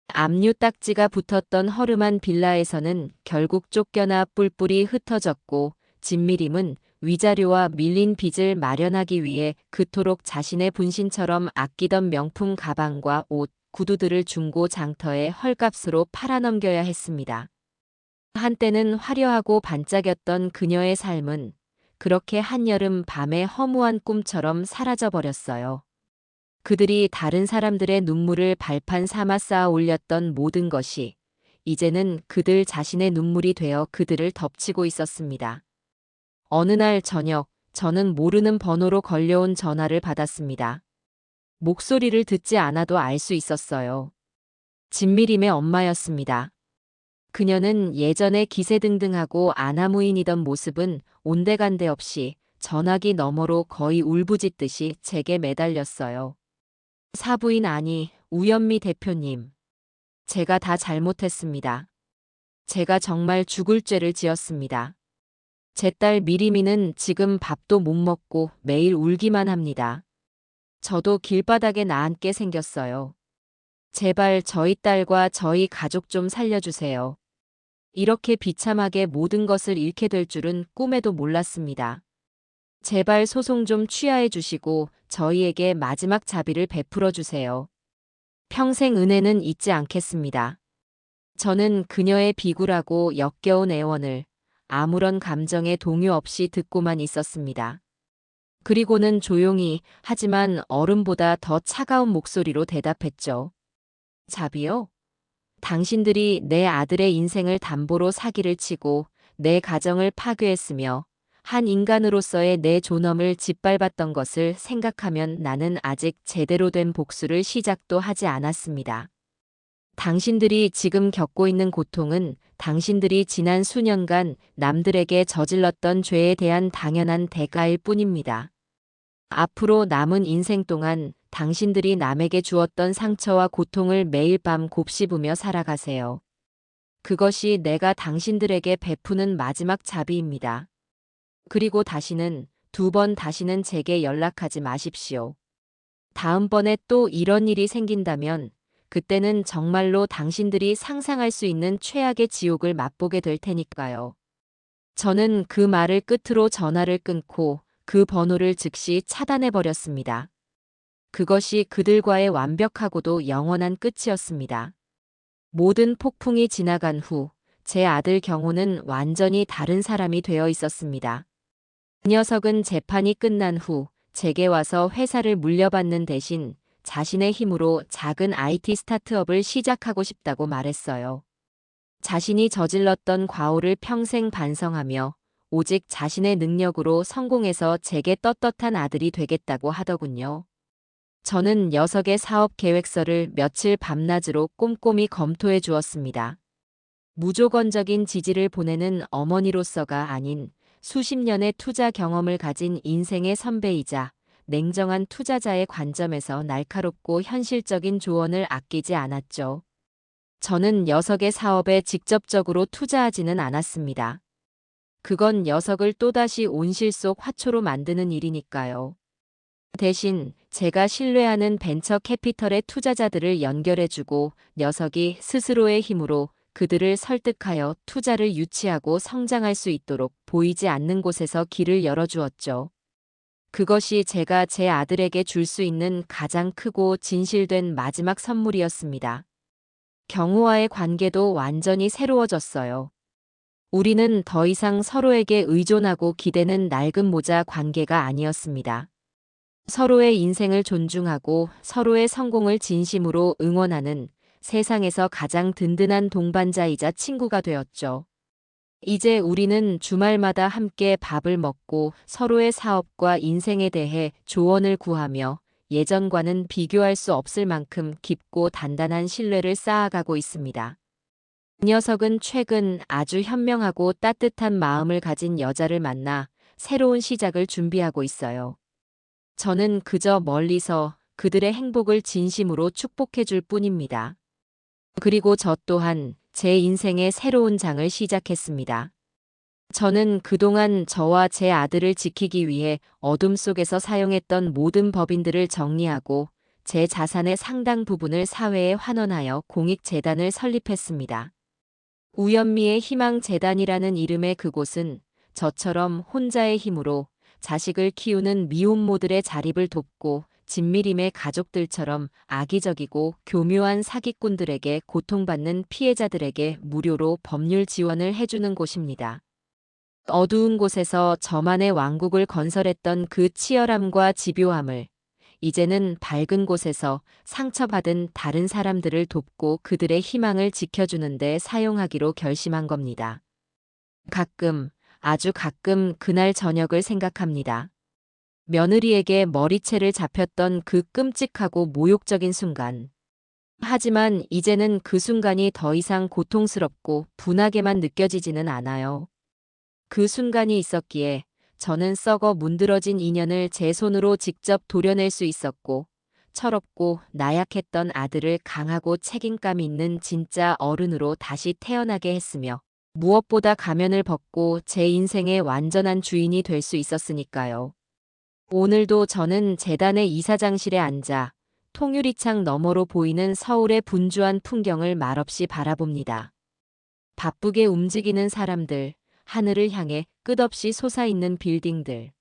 압류 딱지가 붙었던 허름한 빌라에서는 결국 쫓겨나 뿔뿔이 흩어졌고, 진미림은 위자료와 밀린 빚을 마련하기 위해 그토록 자신의 분신처럼 아끼던 명품 가방과 옷, 구두들을 중고 장터에 헐값으로 팔아넘겨야 했습니다. 한때는 화려하고 반짝였던 그녀의 삶은 그렇게 한여름 밤의 허무한 꿈처럼 사라져버렸어요. 그들이 다른 사람들의 눈물을 발판 삼아 쌓아 올렸던 모든 것이 이제는 그들 자신의 눈물이 되어 그들을 덮치고 있었습니다. 어느 날 저녁, 저는 모르는 번호로 걸려온 전화를 받았습니다. 목소리를 듣지 않아도 알 수 있었어요. 진미림의 엄마였습니다. 그녀는 예전에 기세등등하고 아나무인이던 모습은 온데간데 없이 전화기 너머로 거의 울부짖듯이 제게 매달렸어요. 사부인 아니, 우현미 대표님. 제가 다 잘못했습니다. 제가 정말 죽을 죄를 지었습니다. 제 딸 미리미는 지금 밥도 못 먹고 매일 울기만 합니다. 저도 길바닥에 나앉게 생겼어요. 제발 저희 딸과 저희 가족 좀 살려주세요. 이렇게 비참하게 모든 것을 잃게 될 줄은 꿈에도 몰랐습니다. 제발 소송 좀 취하해 주시고 저희에게 마지막 자비를 베풀어 주세요. 평생 은혜는 잊지 않겠습니다. 저는 그녀의 비굴하고 역겨운 애원을 아무런 감정의 동요 없이 듣고만 있었습니다. 그리고는 조용히 하지만 얼음보다 더 차가운 목소리로 대답했죠. 자비요? 당신들이 내 아들의 인생을 담보로 사기를 치고 내 가정을 파괴했으며 한 인간으로서의 내 존엄을 짓밟았던 것을 생각하면 나는 아직 제대로 된 복수를 시작도 하지 않았습니다. 당신들이 지금 겪고 있는 고통은 당신들이 지난 수년간 남들에게 저질렀던 죄에 대한 당연한 대가일 뿐입니다. 앞으로 남은 인생 동안 당신들이 남에게 주었던 상처와 고통을 매일 밤 곱씹으며 살아가세요. 그것이 내가 당신들에게 베푸는 마지막 자비입니다. 그리고 다시는 제게 연락하지 마십시오. 다음번에 또 이런 일이 생긴다면 그때는 정말로 당신들이 상상할 수 있는 최악의 지옥을 맛보게 될 테니까요. 저는 그 말을 끝으로 전화를 끊고 그 번호를 즉시 차단해버렸습니다. 그것이 그들과의 완벽하고도 영원한 끝이었습니다. 모든 폭풍이 지나간 후 제 아들 경호는 완전히 다른 사람이 되어 있었습니다. 그 녀석은 재판이 끝난 후 제게 와서 회사를 물려받는 대신 자신의 힘으로 작은 IT 스타트업을 시작하고 싶다고 말했어요. 자신이 저질렀던 과오를 평생 반성하며 오직 자신의 능력으로 성공해서 제게 떳떳한 아들이 되겠다고 하더군요. 저는 녀석의 사업 계획서를 며칠 밤낮으로 꼼꼼히 검토해 주었습니다. 무조건적인 지지를 보내는 어머니로서가 아닌 수십 년의 투자 경험을 가진 인생의 선배이자 냉정한 투자자의 관점에서 날카롭고 현실적인 조언을 아끼지 않았죠. 저는 녀석의 사업에 직접적으로 투자하지는 않았습니다. 그건 녀석을 또다시 온실 속 화초로 만드는 일이니까요. 대신 제가 신뢰하는 벤처 캐피털의 투자자들을 연결해주고 녀석이 스스로의 힘으로 그들을 설득하여 투자를 유치하고 성장할 수 있도록 보이지 않는 곳에서 길을 열어주었죠. 그것이 제가 제 아들에게 줄 수 있는 가장 크고 진실된 마지막 선물이었습니다. 경호와의 관계도 완전히 새로워졌어요. 우리는 더 이상 서로에게 의존하고 기대는 낡은 모자 관계가 아니었습니다. 서로의 인생을 존중하고 서로의 성공을 진심으로 응원하는 세상에서 가장 든든한 동반자이자 친구가 되었죠. 이제 우리는 주말마다 함께 밥을 먹고 서로의 사업과 인생에 대해 조언을 구하며 예전과는 비교할 수 없을 만큼 깊고 단단한 신뢰를 쌓아가고 있습니다. 이 녀석은 최근 아주 현명하고 따뜻한 마음을 가진 여자를 만나 새로운 시작을 준비하고 있어요. 저는 그저 멀리서 그들의 행복을 진심으로 축복해 줄 뿐입니다. 그리고 저 또한 제 인생의 새로운 장을 시작했습니다. 저는 그동안 저와 제 아들을 지키기 위해 어둠 속에서 사용했던 모든 법인들을 정리하고 제 자산의 상당 부분을 사회에 환원하여 공익재단을 설립했습니다. 우연미의 희망재단이라는 이름의 그곳은 저처럼 혼자의 힘으로 자식을 키우는 미혼모들의 자립을 돕고 진미림의 가족들처럼 악의적이고 교묘한 사기꾼들에게 고통받는 피해자들에게 무료로 법률 지원을 해주는 곳입니다. 어두운 곳에서 저만의 왕국을 건설했던 그 치열함과 집요함을 이제는 밝은 곳에서 상처받은 다른 사람들을 돕고 그들의 희망을 지켜주는 데 사용하기로 결심한 겁니다. 아주 가끔 그날 저녁을 생각합니다. 며느리에게 머리채를 잡혔던 그 끔찍하고 모욕적인 순간. 하지만 이제는 그 순간이 더 이상 고통스럽고 분하게만 느껴지지는 않아요. 그 순간이 있었기에 저는 썩어 문드러진 인연을 제 손으로 직접 도려낼 수 있었고 철없고 나약했던 아들을 강하고 책임감 있는 진짜 어른으로 다시 태어나게 했으며 무엇보다 가면을 벗고 제 인생의 완전한 주인이 될 수 있었으니까요. 오늘도 저는 재단의 이사장실에 앉아 통유리창 너머로 보이는 서울의 분주한 풍경을 말없이 바라봅니다. 바쁘게 움직이는 사람들, 하늘을 향해 끝없이 솟아있는 빌딩들.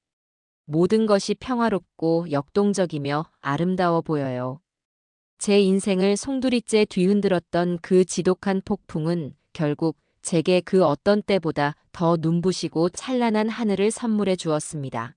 모든 것이 평화롭고 역동적이며 아름다워 보여요. 제 인생을 송두리째 뒤흔들었던 그 지독한 폭풍은 결국 제게 그 어떤 때보다 더 눈부시고 찬란한 하늘을 선물해 주었습니다.